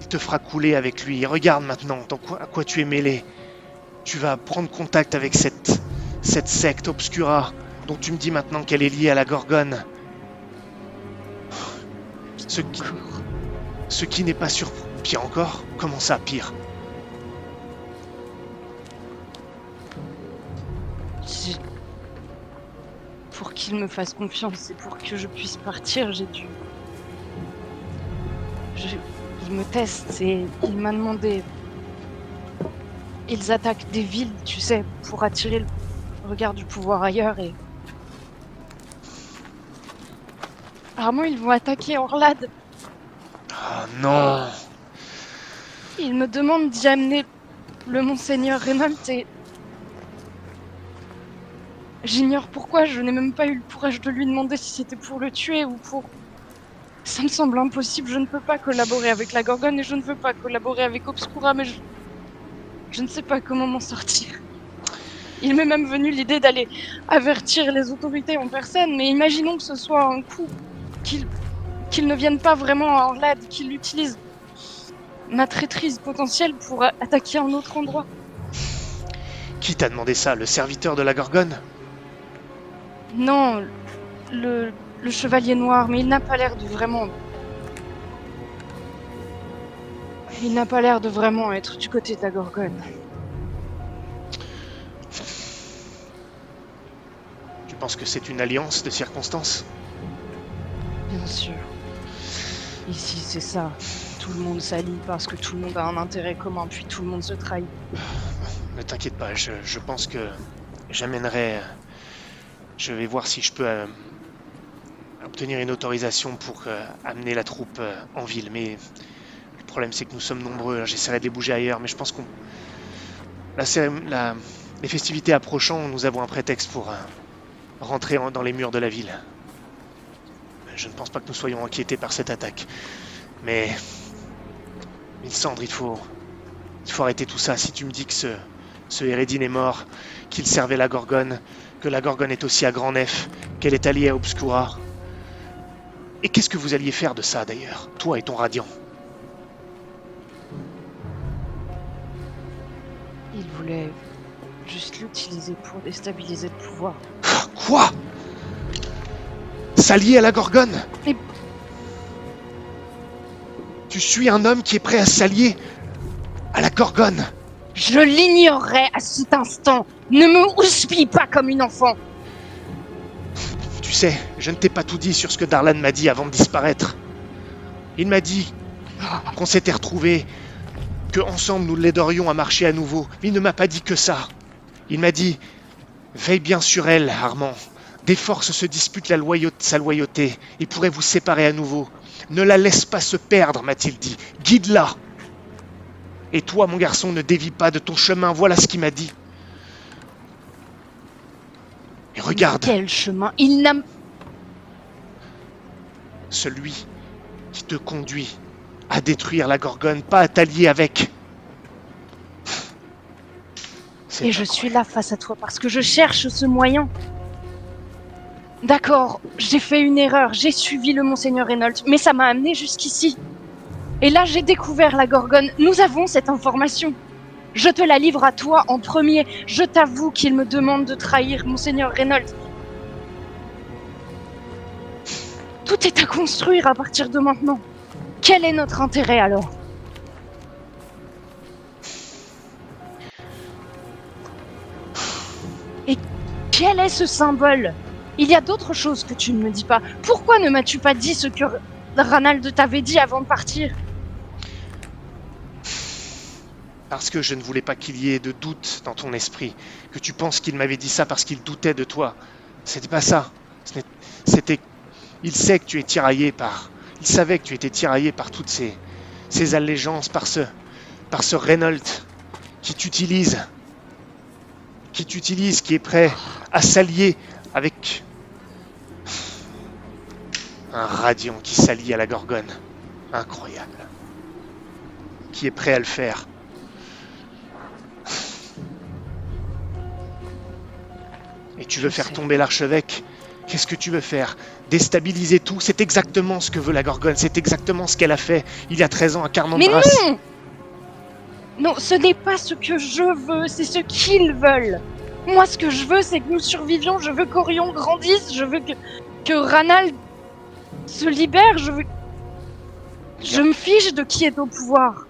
Il te fera couler avec lui. Regarde maintenant à quoi tu es mêlé. Tu vas prendre contact avec cette secte Obscura dont tu me dis maintenant qu'elle est liée à la Gorgone. Ce qui n'est pas sûr. Pire encore? Comment ça, pire? Pour qu'il me fasse confiance et pour que je puisse partir, j'ai dû... Il me teste et il m'a demandé... Ils attaquent des villes, tu sais, pour attirer le regard du pouvoir ailleurs et... Armand, ils vont attaquer Orlade. Oh non! Ils me demandent d'y amener le Monseigneur Reynolds et... J'ignore pourquoi, je n'ai même pas eu le courage de lui demander si c'était pour le tuer ou pour... Ça me semble impossible, je ne peux pas collaborer avec la Gorgone et je ne veux pas collaborer avec Obscura, mais je ne sais pas comment m'en sortir. Il m'est même venu l'idée d'aller avertir les autorités en personne, mais imaginons que ce soit un coup, qu'ils ne viennent pas vraiment à Orlade, qu'ils utilisent ma traîtrise potentielle pour attaquer un autre endroit. Qui t'a demandé ça? Le serviteur de la Gorgone? Non, le Chevalier Noir, mais il n'a pas l'air de vraiment... Il n'a pas l'air de vraiment être du côté de la Gorgone. Tu penses que c'est une alliance de circonstances? Bien sûr. Ici, c'est ça. Tout le monde s'allie parce que tout le monde a un intérêt commun, puis tout le monde se trahit. Ne t'inquiète pas, je pense que j'amènerai... Je vais voir si je peux obtenir une autorisation pour amener la troupe en ville, mais le problème c'est que nous sommes nombreux, j'essaierai de les bouger ailleurs, mais je pense qu'on... Les festivités approchant, nous avons un prétexte pour rentrer dans les murs de la ville. Je ne pense pas que nous soyons inquiétés par cette attaque, mais... Mylsandre, il faut arrêter tout ça. Si tu me dis que ce Hérédine est mort, qu'il servait la Gorgone, que la Gorgone est aussi à Grand-Nef, qu'elle est alliée à Obscura. Et qu'est-ce que vous alliez faire de ça d'ailleurs, toi et ton Radiant? Il voulait juste l'utiliser pour déstabiliser le pouvoir. Quoi? S'allier à la Gorgone? Mais... Tu suis un homme qui est prêt à s'allier à la Gorgone? Je l'ignorerais à cet instant. Ne me houspille pas comme une enfant. Tu sais, je ne t'ai pas tout dit sur ce que Darlan m'a dit avant de disparaître. Il m'a dit qu'on s'était retrouvés que ensemble nous l'aiderions à marcher à nouveau. Mais il ne m'a pas dit que ça. Il m'a dit « Veille bien sur elle, Armand. Des forces se disputent sa loyauté et pourraient vous séparer à nouveau. Ne la laisse pas se perdre, m'a-t-il dit. Guide-la. Et toi, mon garçon, ne dévie pas de ton chemin. Voilà ce qu'il m'a dit. Et regarde, Quel chemin? Il n'a... celui qui te conduit à détruire la Gorgone, pas à t'allier avec. C'est Et je suis là face à toi parce que je cherche ce moyen. D'accord, j'ai fait une erreur, j'ai suivi le Monseigneur Reynolds, mais ça m'a amené jusqu'ici. Et là, j'ai découvert la Gorgone. Nous avons cette information. Je te la livre à toi en premier. Je t'avoue qu'il me demande de trahir Monseigneur Reynolds. Tout est à construire à partir de maintenant. Quel est notre intérêt alors? Et quel est ce symbole? Il y a d'autres choses que tu ne me dis pas. Pourquoi ne m'as-tu pas dit ce que Ranald t'avait dit avant de partir? Parce que je ne voulais pas qu'il y ait de doute dans ton esprit, que tu penses qu'il m'avait dit ça parce qu'il doutait de toi. C'était pas ça. C'était... Il sait que tu es tiraillé par... Il savait que tu étais tiraillé par toutes ces allégeances, par ce Reynolds qui t'utilise, qui est prêt à s'allier avec un Radiant qui s'allie à la Gorgone. Incroyable. Qui est prêt à le faire. Et tu veux faire tomber l'archevêque? Qu'est-ce que tu veux faire? Déstabiliser tout? C'est exactement ce que veut la Gorgone. C'est exactement ce qu'elle a fait il y a 13 ans à Carnandras. Mais non! Non, ce n'est pas ce que je veux, c'est ce qu'ils veulent. Moi, ce que je veux, c'est que nous survivions. Je veux qu'Orion grandisse. Je veux que Ranald se libère. Je me fiche de qui est au pouvoir.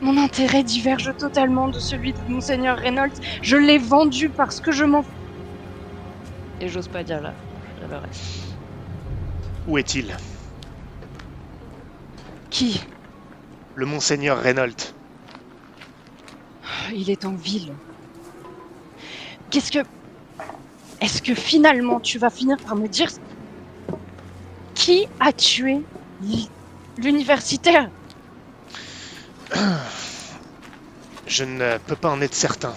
Mon intérêt diverge totalement de celui de Monseigneur Reynolds. Je l'ai vendu parce que je m'en... Et j'ose pas dire là le reste. Où est-il? Qui? Le Monseigneur Reynolds. Il est en ville. Est-ce que finalement tu vas finir par me dire qui a tué l'universitaire? Je ne peux pas en être certain.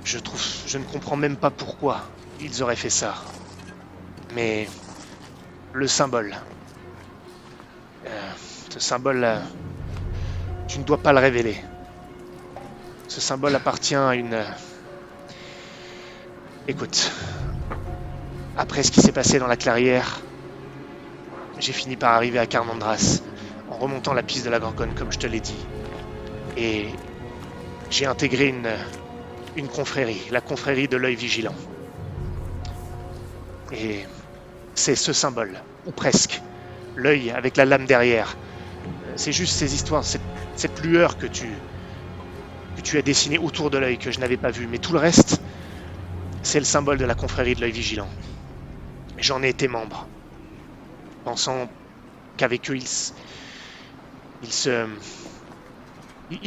Je ne comprends même pas pourquoi ils auraient fait ça. Mais le symbole. Ce symbole, tu ne dois pas le révéler. Ce symbole appartient à une... Écoute, après ce qui s'est passé dans la clairière, j'ai fini par arriver à Carnandras en remontant la piste de la Gorgone, comme je te l'ai dit. Et j'ai intégré une confrérie, la confrérie de l'œil vigilant. Et c'est ce symbole, ou presque, l'œil avec la lame derrière. C'est juste ces histoires, cette lueur que tu as dessinée autour de l'œil que je n'avais pas vu. Mais tout le reste, c'est le symbole de la confrérie de l'œil vigilant. J'en ai été membre, pensant qu'avec eux, ils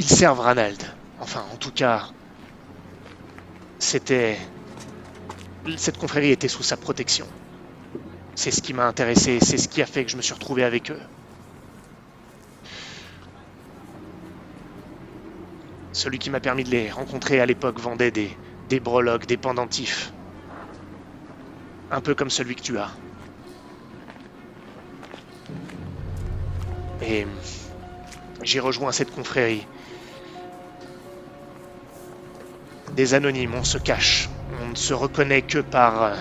servent Ranald. Enfin, en tout cas, cette confrérie était sous sa protection. C'est ce qui m'a intéressé, c'est ce qui a fait que je me suis retrouvé avec eux. Celui qui m'a permis de les rencontrer à l'époque vendait des breloques, des pendentifs. Un peu comme celui que tu as. Et j'ai rejoint cette confrérie. Des anonymes, on se cache. On ne se reconnaît que par...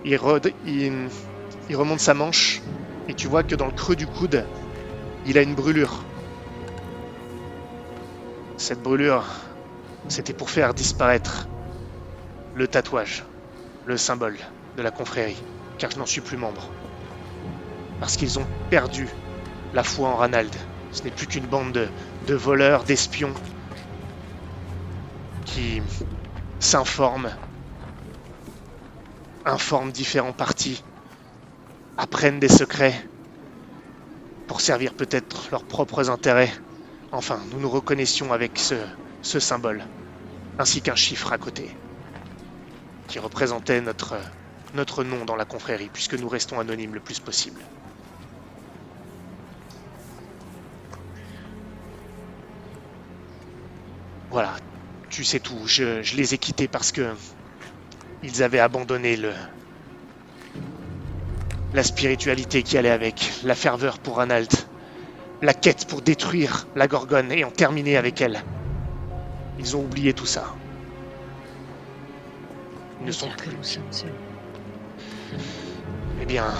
Il remonte sa manche et tu vois que dans le creux du coude, il a une brûlure. Cette brûlure, c'était pour faire disparaître le tatouage, le symbole de la confrérie, car je n'en suis plus membre. Parce qu'ils ont perdu la foi en Ranald. Ce n'est plus qu'une bande de voleurs, d'espions qui s'informent, informent différents partis, apprennent des secrets pour servir peut-être leurs propres intérêts. Enfin, nous nous reconnaissions avec ce symbole, ainsi qu'un chiffre à côté, qui représentait notre nom dans la confrérie, puisque nous restons anonymes le plus possible. Voilà, tu sais tout, je les ai quittés parce que ils avaient abandonné la spiritualité qui allait avec, la ferveur pour Ranald, la quête pour détruire la Gorgone et en terminer avec elle. Ils ont oublié tout ça. Ils ne sont Dire que plus. nous sommes seuls. Eh bien,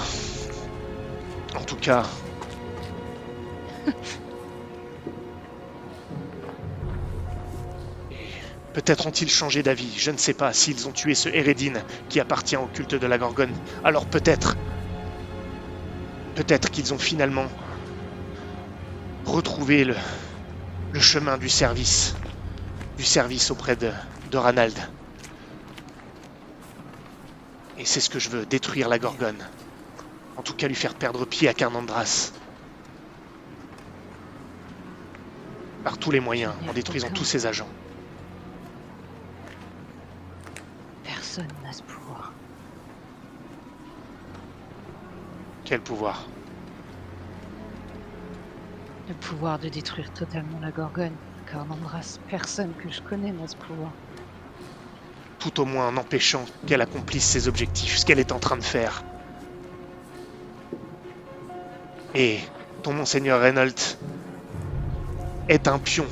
en tout cas, peut-être ont-ils changé d'avis. Je ne sais pas s'ils ont tué ce Eredin qui appartient au culte de la Gorgone. Alors peut-être qu'ils ont finalement retrouvé le chemin du service auprès de Ranald. Et c'est ce que je veux, détruire la Gorgone. En tout cas, lui faire perdre pied à Carnandras. Par tous les moyens, en détruisant tous ses agents. Personne n'a ce pouvoir. Quel pouvoir? Le pouvoir de détruire totalement la Gorgone. Carnandras, personne que je connais n'a ce pouvoir. Tout au moins en empêchant qu'elle accomplisse ses objectifs, ce qu'elle est en train de faire. Et ton monseigneur Reynolds est un pion,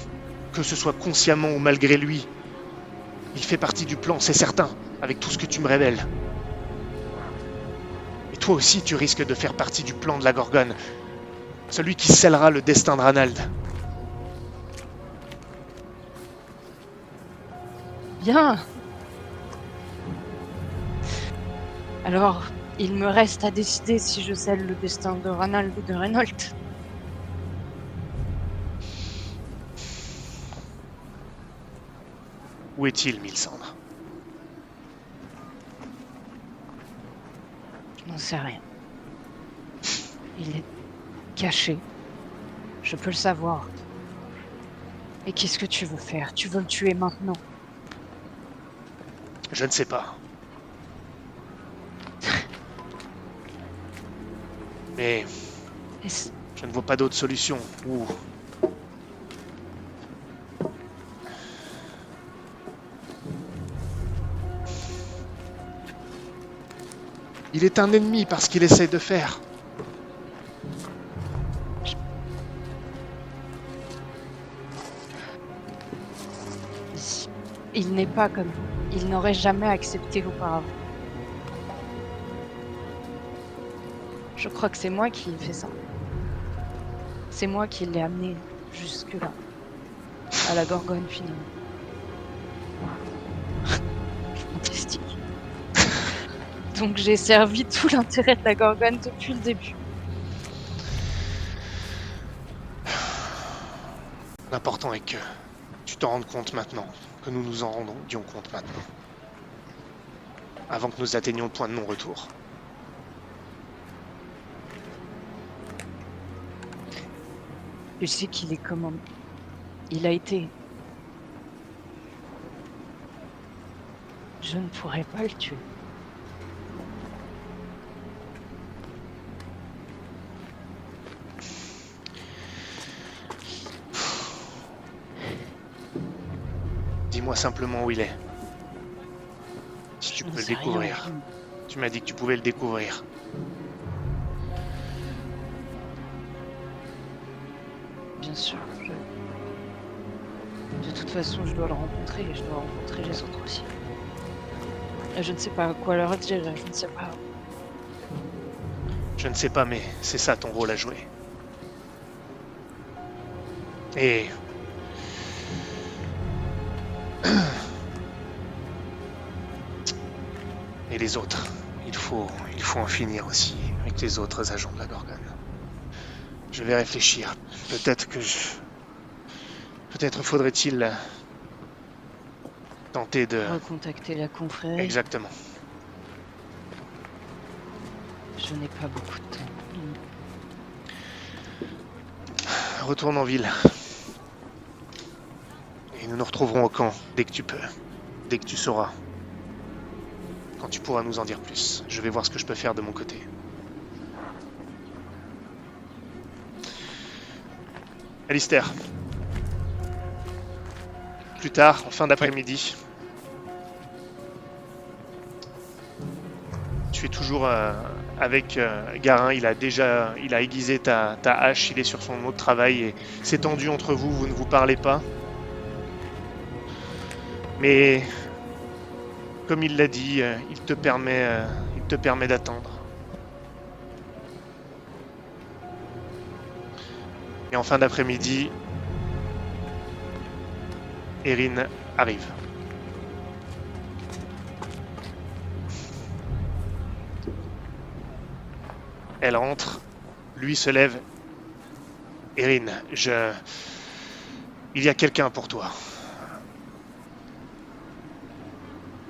que ce soit consciemment ou malgré lui. Il fait partie du plan, c'est certain, avec tout ce que tu me révèles. Et toi aussi, tu risques de faire partie du plan de la Gorgone, celui qui scellera le destin de Ranald. Bien. Alors, il me reste à décider si je scelle le destin de Ranald ou de Reynolds. Où est-il, Mylsandre? Je n'en sais rien. Il est caché. Je peux le savoir. Et qu'est-ce que tu veux faire? Tu veux le tuer maintenant? Je ne sais pas. Mais Est-ce- je ne vois pas d'autre solution. Ou il est un ennemi parce qu'il essaie de faire. Il n'est pas comme... Il n'aurait jamais accepté auparavant. Je crois que c'est moi qui ai fait ça. C'est moi qui l'ai amené jusque-là. À la Gorgone, finalement. Fantastique. Donc j'ai servi tout l'intérêt de la Gorgone depuis le début. L'important est que tu t'en rendes compte maintenant, que nous nous en rendions compte maintenant. Avant que nous atteignions le point de non-retour. Je sais qu'il est comment. Il a été. Je ne pourrais pas le tuer. Dis-moi simplement où il est. Si tu Je peux ne le sais rien, découvrir. Rim. Tu m'as dit que tu pouvais le découvrir. Bien sûr. De toute façon, je dois le rencontrer et je dois rencontrer les autres aussi. Et je ne sais pas quoi leur dire, je ne sais pas. Je ne sais pas, mais c'est ça ton rôle à jouer. Et... Et les autres. Il faut en finir aussi avec les autres agents de la Gorgone. Je vais réfléchir. Peut-être faudrait-il tenter de... Recontacter la confrérie. Exactement. Je n'ai pas beaucoup de temps. retourne en ville. Et nous nous retrouverons au camp dès que tu peux. Dès que tu sauras. Quand tu pourras nous en dire plus. Je vais voir ce que je peux faire de mon côté. Alistair. Plus tard, en fin d'après-midi. Tu es toujours avec Garin. Il a aiguisé ta hache. Il est sur son autre travail et c'est tendu entre vous. Vous ne vous parlez pas. Mais comme il l'a dit, il te permet d'attendre. Et en fin d'après-midi, Erin arrive. Elle rentre, lui se lève. Erin, il y a quelqu'un pour toi.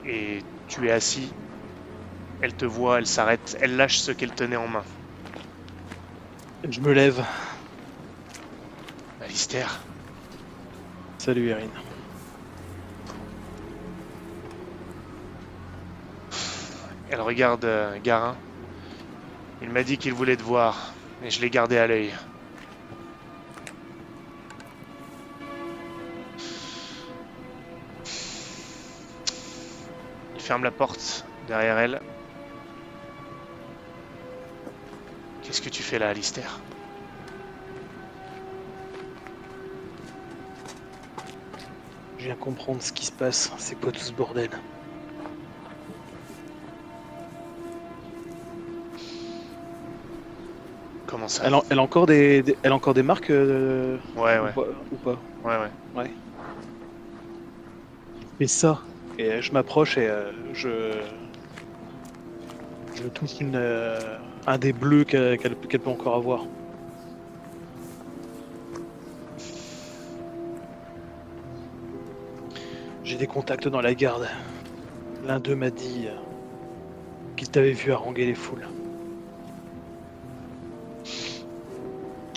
Et tu es assis. Elle te voit, elle s'arrête, elle lâche ce qu'elle tenait en main. Je me lève. Alistair, Salut Erin. elle regarde Garin. Il m'a dit qu'il voulait te voir, mais je l'ai gardé à l'œil. Il ferme la porte derrière elle. Qu'est-ce que tu fais là, Alistair? Je viens comprendre ce qui se passe. C'est quoi tout ce bordel? Comment ça? Elle a encore des marques Ouais. ou pas Ouais. Mais ça. Et je m'approche et je touche un des bleus qu'elle peut encore avoir. J'ai des contacts dans la garde. L'un d'eux m'a dit qu'il t'avait vu haranguer les foules.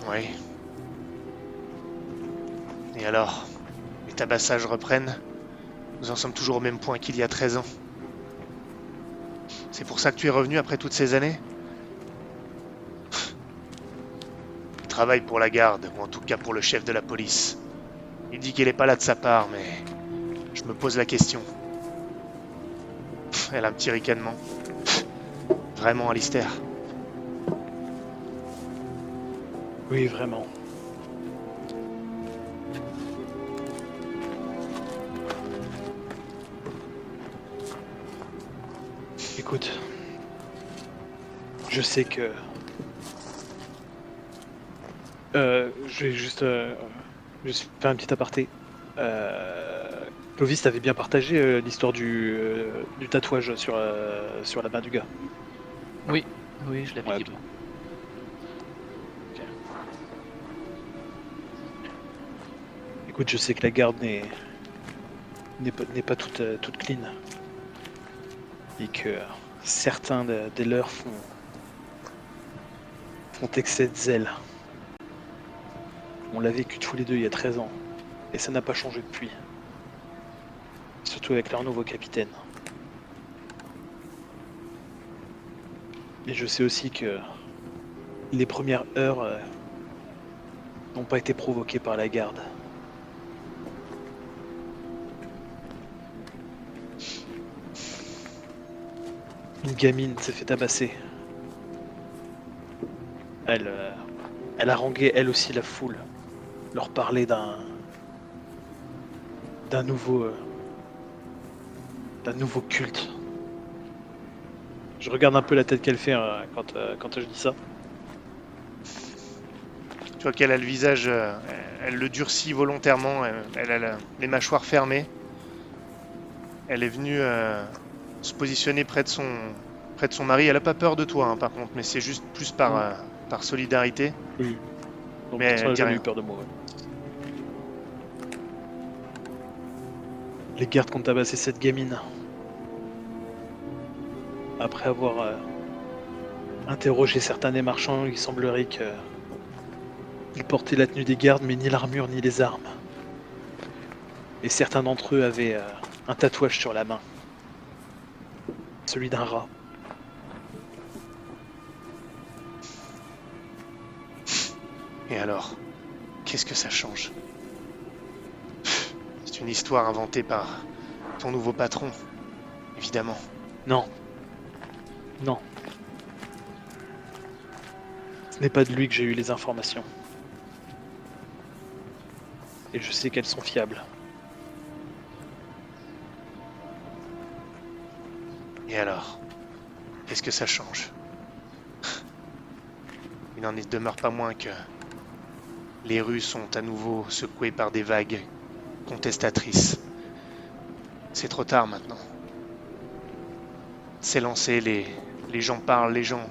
Oui. Et alors? Les tabassages reprennent? Nous en sommes toujours au même point qu'il y a 13 ans. C'est pour ça que tu es revenu après toutes ces années? Il travaille pour la garde, ou en tout cas pour le chef de la police. Il dit qu'il n'est pas là de sa part, mais je me pose la question. Elle a un petit ricanement. Vraiment, Alistair? Oui, vraiment. Écoute, je sais que... je vais juste faire un petit aparté. Clovis t'avait bien partagé l'histoire du tatouage sur la main du gars. Oui, je l'avais Ouais, dit. ok. Écoute, je sais que la garde n'est pas toute clean. Et que certains des leurs font excès de zèle. On l'a vécu tous les deux il y a 13 ans. Et ça n'a pas changé depuis. Surtout avec leur nouveau capitaine. Et je sais aussi que les premières heures n'ont pas été provoquées par la garde. Une gamine s'est fait tabasser. Elle haranguait elle aussi la foule. Leur parlait d'un nouveau culte. Je regarde un peu la tête qu'elle fait quand je dis ça. Tu vois qu'elle a le visage, elle le durcit volontairement, elle a les mâchoires fermées. Elle est venue se positionner près de son mari. Elle a pas peur de toi, hein, par contre, mais c'est juste plus par solidarité. Oui. Donc, Mais elle dit elle a eu rien. peur de moi. Ouais. Les gardes qui ont tabassé cette gamine. Après avoir interrogé certains des marchands, il semblerait que Ils portaient la tenue des gardes, mais ni l'armure ni les armes. Et certains d'entre eux avaient un tatouage sur la main. Celui d'un rat. Et alors, qu'est-ce que ça change? C'est une histoire inventée par ton nouveau patron, évidemment. Non. Non. Ce n'est pas de lui que j'ai eu les informations. Et je sais qu'elles sont fiables. Et alors, qu'est-ce que ça change? Il n'en demeure pas moins que les rues sont à nouveau secouées par des vagues contestatrices. C'est trop tard maintenant. C'est lancé, les gens parlent, les gens...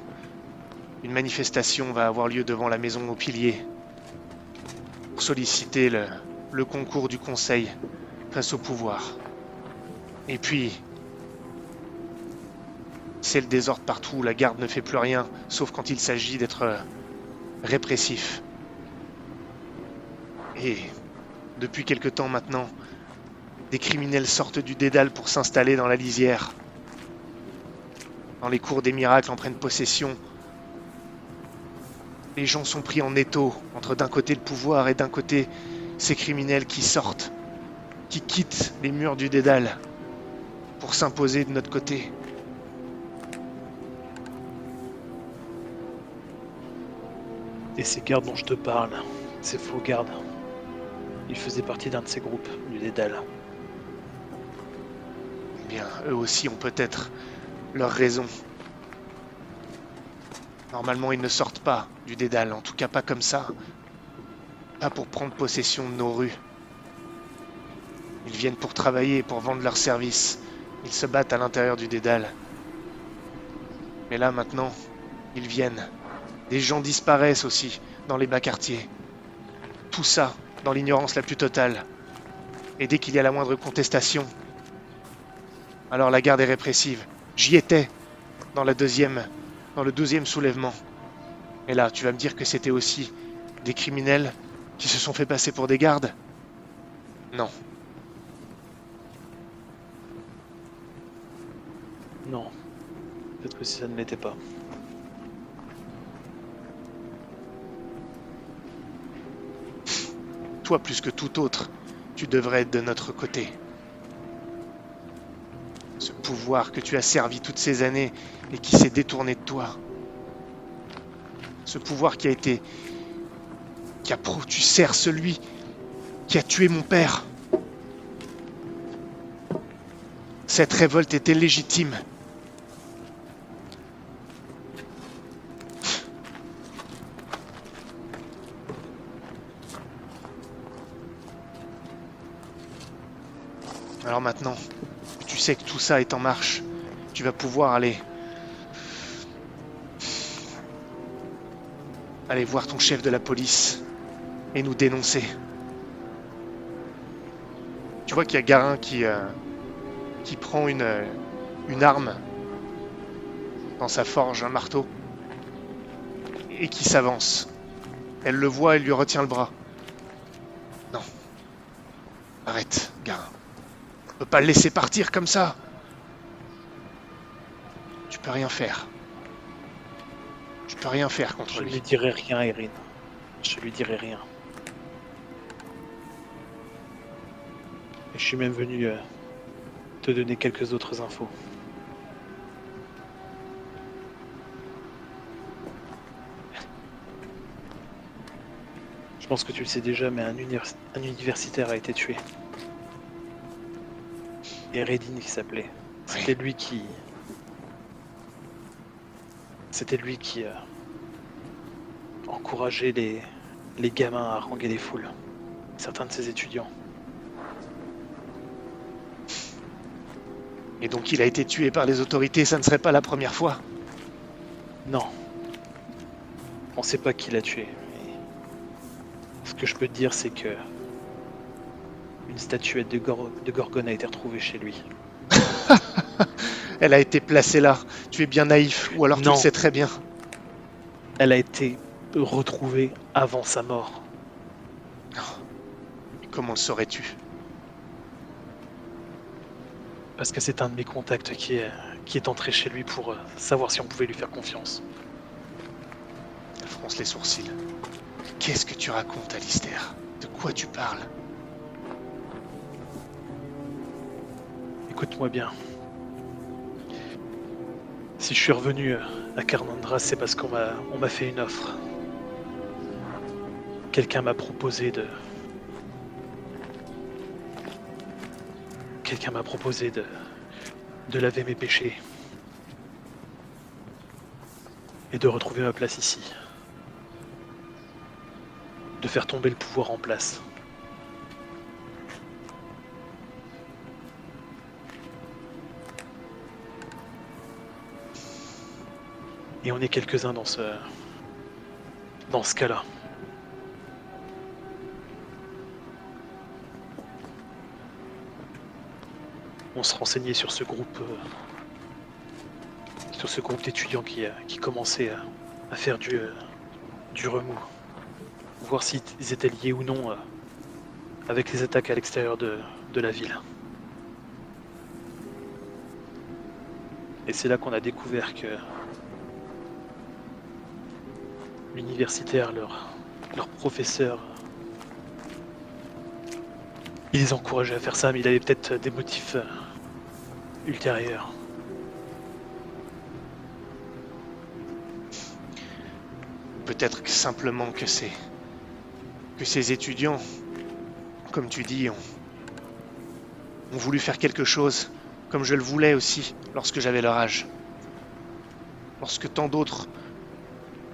Une manifestation va avoir lieu devant la maison aux piliers pour solliciter le concours du conseil face au pouvoir. Et puis, c'est le désordre partout, la garde ne fait plus rien, sauf quand il s'agit d'être répressif. Et depuis quelque temps maintenant, des criminels sortent du dédale pour s'installer dans la lisière. Dans les cours des miracles en prennent possession. Les gens sont pris en étau entre d'un côté le pouvoir et d'un côté ces criminels qui sortent, qui quittent les murs du dédale pour s'imposer de notre côté. Et ces gardes dont je te parle, ces faux gardes, ils faisaient partie d'un de ces groupes du dédale. Eh bien, eux aussi ont peut-être leurs raisons. Normalement, ils ne sortent pas du dédale, en tout cas pas comme ça. Pas pour prendre possession de nos rues. Ils viennent pour travailler, pour vendre leurs services. Ils se battent à l'intérieur du dédale. Mais là, maintenant, ils viennent. Des gens disparaissent aussi dans les bas quartiers. Tout ça dans l'ignorance la plus totale. Et dès qu'il y a la moindre contestation, alors la garde est répressive. J'y étais dans le 12e soulèvement. Et là, tu vas me dire que c'était aussi des criminels qui se sont fait passer pour des gardes? Non. Non. Peut-être que ça ne l'était pas. Toi, plus que tout autre, tu devrais être de notre côté. Ce pouvoir que tu as servi toutes ces années et qui s'est détourné de toi. Ce pouvoir qui a été... Tu sers celui qui a tué mon père. Cette révolte était légitime. Alors maintenant, tu sais que tout ça est en marche. Tu vas pouvoir aller voir ton chef de la police et nous dénoncer. Tu vois qu'il y a Garin qui prend une arme dans sa forge, un marteau, et qui s'avance. Elle le voit et lui retient le bras. Non. Arrête, Garin. On peut pas le laisser partir comme ça. Tu peux rien faire. Tu peux rien faire contre Je ne lui. lui dirai rien, Erin. Je lui dirai rien. Et je suis même venu te donner quelques autres infos. Je pense que tu le sais déjà, mais un universitaire a été tué. Eredin qui s'appelait. C'était lui qui... encourageait les gamins à haranguer les foules. Certains de ses étudiants. Et donc il a été tué par les autorités, ça ne serait pas la première fois. Non. On sait pas qui l'a tué. Mais ce que je peux te dire, c'est que une statuette de Gorgone a été retrouvée chez lui. Elle a été placée là. Tu es bien naïf, ou alors tu Non. le sais très bien. Elle a été retrouvé avant sa mort. Comment le saurais-tu? Parce que c'est un de mes contacts qui est entré chez lui pour savoir si on pouvait lui faire confiance. Elle fronce les sourcils. Qu'est-ce que tu racontes, Alistair? De quoi tu parles? Écoute-moi bien. Si je suis revenu à Carnandras, c'est parce qu'on m'a fait une offre. Quelqu'un m'a proposé de laver mes péchés et de retrouver ma place ici. De faire tomber le pouvoir en place. Et on est quelques-uns dans ce cas-là. On se renseignait sur ce groupe d'étudiants qui commençait à faire du remous. Voir s'ils étaient liés ou non avec les attaques à l'extérieur de la ville. Et c'est là qu'on a découvert que l'universitaire, leur professeur, il les encourageait à faire ça, mais il avait peut-être des motifs ultérieurs. Peut-être que simplement que ces étudiants, comme tu dis, ont voulu faire quelque chose, comme je le voulais aussi lorsque j'avais leur âge. Lorsque tant d'autres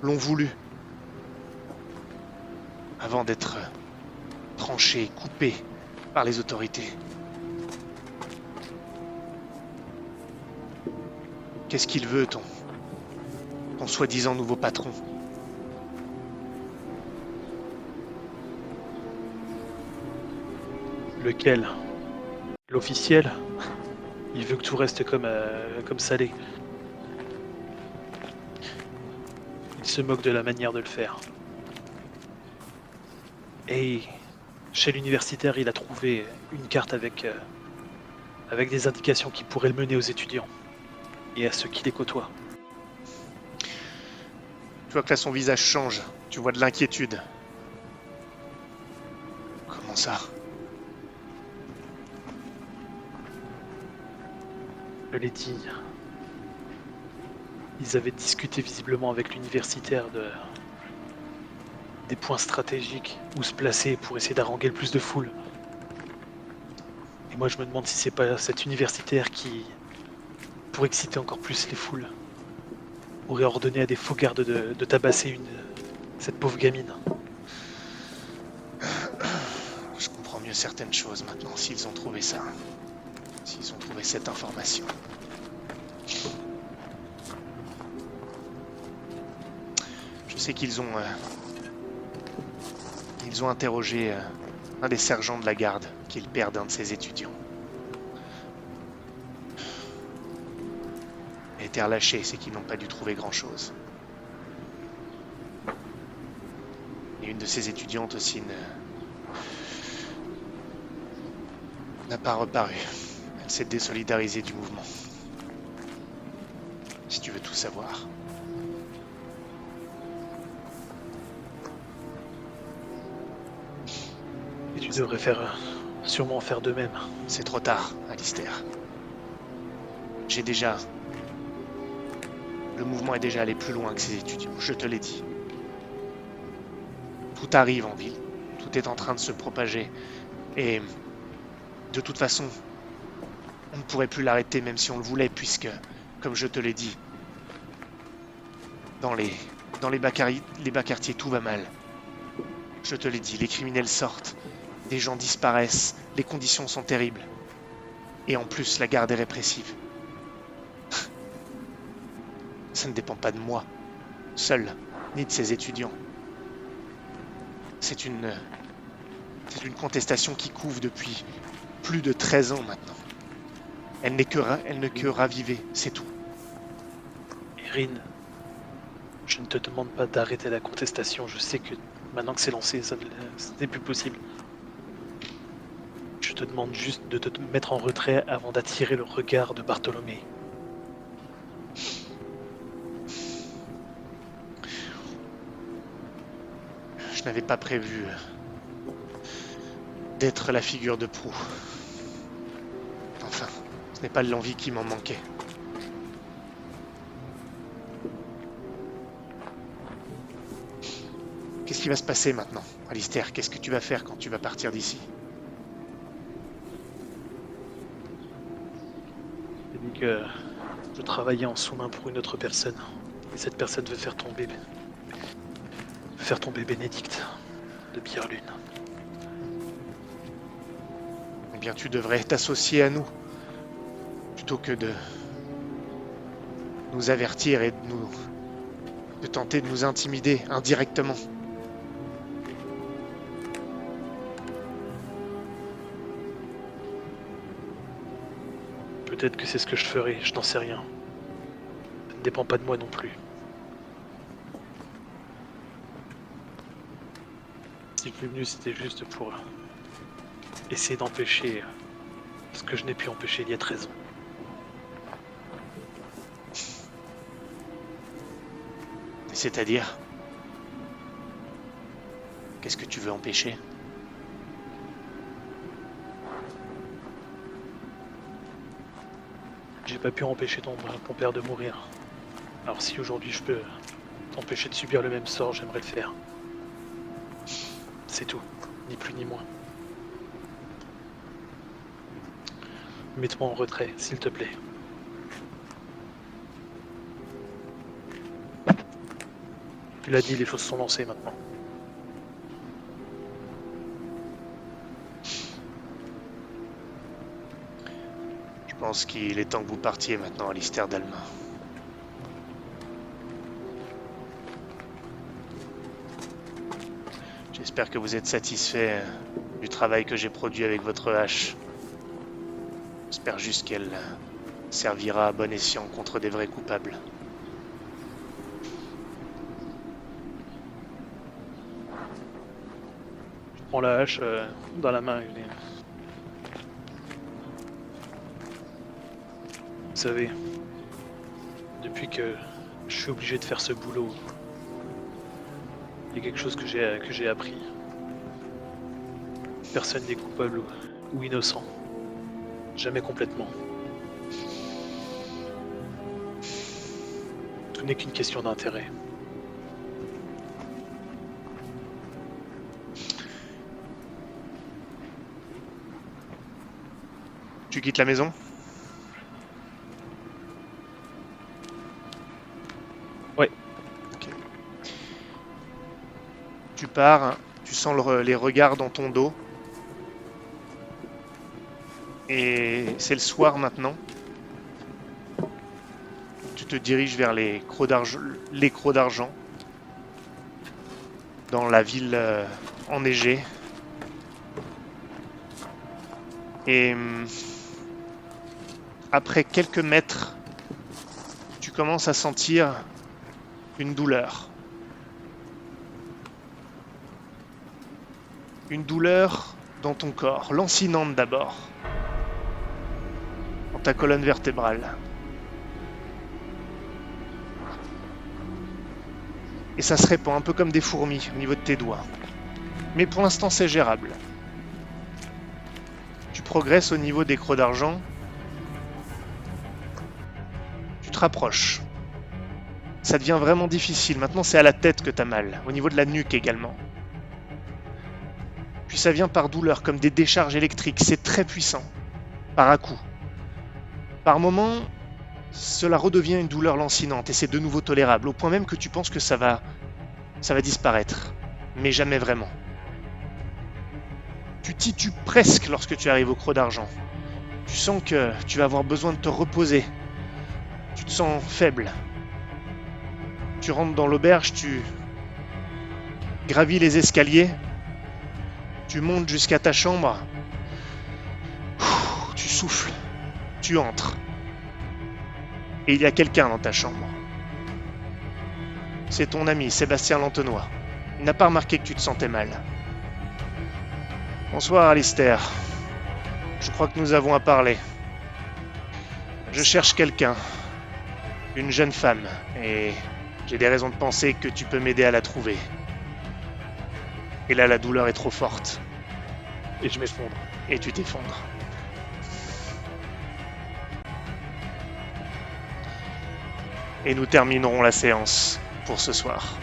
l'ont voulu. Avant d'être tranchés, coupés par les autorités. Qu'est-ce qu'il veut, ton soi-disant nouveau patron? Lequel? L'officiel? Il veut que tout reste comme ça l'est. Il se moque de la manière de le faire. Et chez l'universitaire, il a trouvé une carte avec des indications qui pourraient le mener aux étudiants et à ceux qui les côtoient. Tu vois que là son visage change, tu vois de l'inquiétude. Comment ça? Je l'ai dit. Ils avaient discuté visiblement avec l'universitaire des points stratégiques où se placer pour essayer d'haranguer le plus de foule. Et moi je me demande si c'est pas cet universitaire qui, pour exciter encore plus les foules, aurait ordonné à des faux gardes de tabasser cette pauvre gamine. Je comprends mieux certaines choses maintenant, s'ils ont trouvé ça. S'ils ont trouvé cette information. Je sais qu'ils ont interrogé un des sergents de la garde, qui est le père d'un de ses étudiants. Il a été relâché, c'est qu'ils n'ont pas dû trouver grand-chose. Et une de ses étudiantes aussi n'a pas reparu. Elle s'est désolidarisée du mouvement. Si tu veux tout savoir. Et tu devrais sûrement faire de même. C'est trop tard, Alistair. Le mouvement est déjà allé plus loin que ses étudiants, je te l'ai dit. Tout arrive en ville. Tout est en train de se propager. Et de toute façon, on ne pourrait plus l'arrêter même si on le voulait, puisque, comme je te l'ai dit, dans les bas quartiers, tout va mal. Je te l'ai dit, les criminels sortent, des gens disparaissent, les conditions sont terribles. Et en plus, la garde est répressive. Ça ne dépend pas de moi, seul, ni de ses étudiants. C'est une contestation qui couve depuis plus de 13 ans maintenant. Elle ne que raviver, c'est tout. Erin, Je ne te demande pas d'arrêter la contestation, je sais que maintenant que c'est lancé, ce n'est plus possible. Je te demande juste de te mettre en retrait avant d'attirer le regard de Bartholomé. Je n'avais pas prévu d'être la figure de proue. Enfin, ce n'est pas l'envie qui m'en manquait. Qu'est-ce qui va se passer maintenant, Alistair? Qu'est-ce que tu vas faire quand tu vas partir d'ici? J'ai dit que je travaillais en sous-main pour une autre personne. Et cette personne veut faire tomber Bénédicte de Pierre-Lune. Eh bien, tu devrais t'associer à nous, plutôt que de nous avertir et de tenter de nous intimider indirectement. Peut-être que c'est ce que je ferai, je n'en sais rien. Ça ne dépend pas de moi non plus. Si je suis venu, c'était juste pour essayer d'empêcher ce que je n'ai pu empêcher il y a 13 ans. C'est-à-dire? Qu'est-ce que tu veux empêcher? J'ai pas pu empêcher ton père de mourir. Alors si aujourd'hui je peux t'empêcher de subir le même sort, j'aimerais le faire. C'est tout, ni plus ni moins. Mets-toi en retrait, s'il te plaît. Tu l'as dit, les choses sont lancées maintenant. Je pense qu'il est temps que vous partiez maintenant, Alistair Dalma. J'espère que vous êtes satisfait du travail que j'ai produit avec votre hache. J'espère juste qu'elle servira à bon escient contre des vrais coupables. Je prends la hache dans la main. Vous savez, depuis que je suis obligé de faire ce boulot, il y a quelque chose que j'ai appris. Personne n'est coupable ou innocent. Jamais complètement. Tout n'est qu'une question d'intérêt. Tu quittes la maison? Ouais. Ok. Tu pars, tu sens les regards dans ton dos. Et c'est le soir maintenant. Tu te diriges vers les crocs d'argent dans la ville enneigée. Et après quelques mètres, tu commences à sentir une douleur. Une douleur dans ton corps, lancinante d'abord. Ta colonne vertébrale. Et ça se répand un peu comme des fourmis au niveau de tes doigts. Mais pour l'instant c'est gérable. Tu progresses au niveau des crocs d'argent. Tu te rapproches. Ça devient vraiment difficile. Maintenant c'est à la tête que t'as mal, au niveau de la nuque également. Puis ça vient par douleur, comme des décharges électriques. C'est très puissant, par à-coups. Par moments, cela redevient une douleur lancinante et c'est de nouveau tolérable, au point même que tu penses que ça va disparaître, mais jamais vraiment. Tu titues presque lorsque tu arrives au croc d'argent. Tu sens que tu vas avoir besoin de te reposer. Tu te sens faible. Tu rentres dans l'auberge, tu gravis les escaliers, tu montes jusqu'à ta chambre, tu souffles. Tu entres. Et il y a quelqu'un dans ta chambre. c'est ton ami Sébastien Lantenois. Il n'a pas remarqué que tu te sentais mal. Bonsoir Alistair. Je crois que nous avons à parler. Je cherche quelqu'un. Une jeune femme. Et j'ai des raisons de penser que tu peux m'aider à la trouver. Et là, la douleur est trop forte. Et je m'effondre. Et tu t'effondres. Et nous terminerons la séance pour ce soir.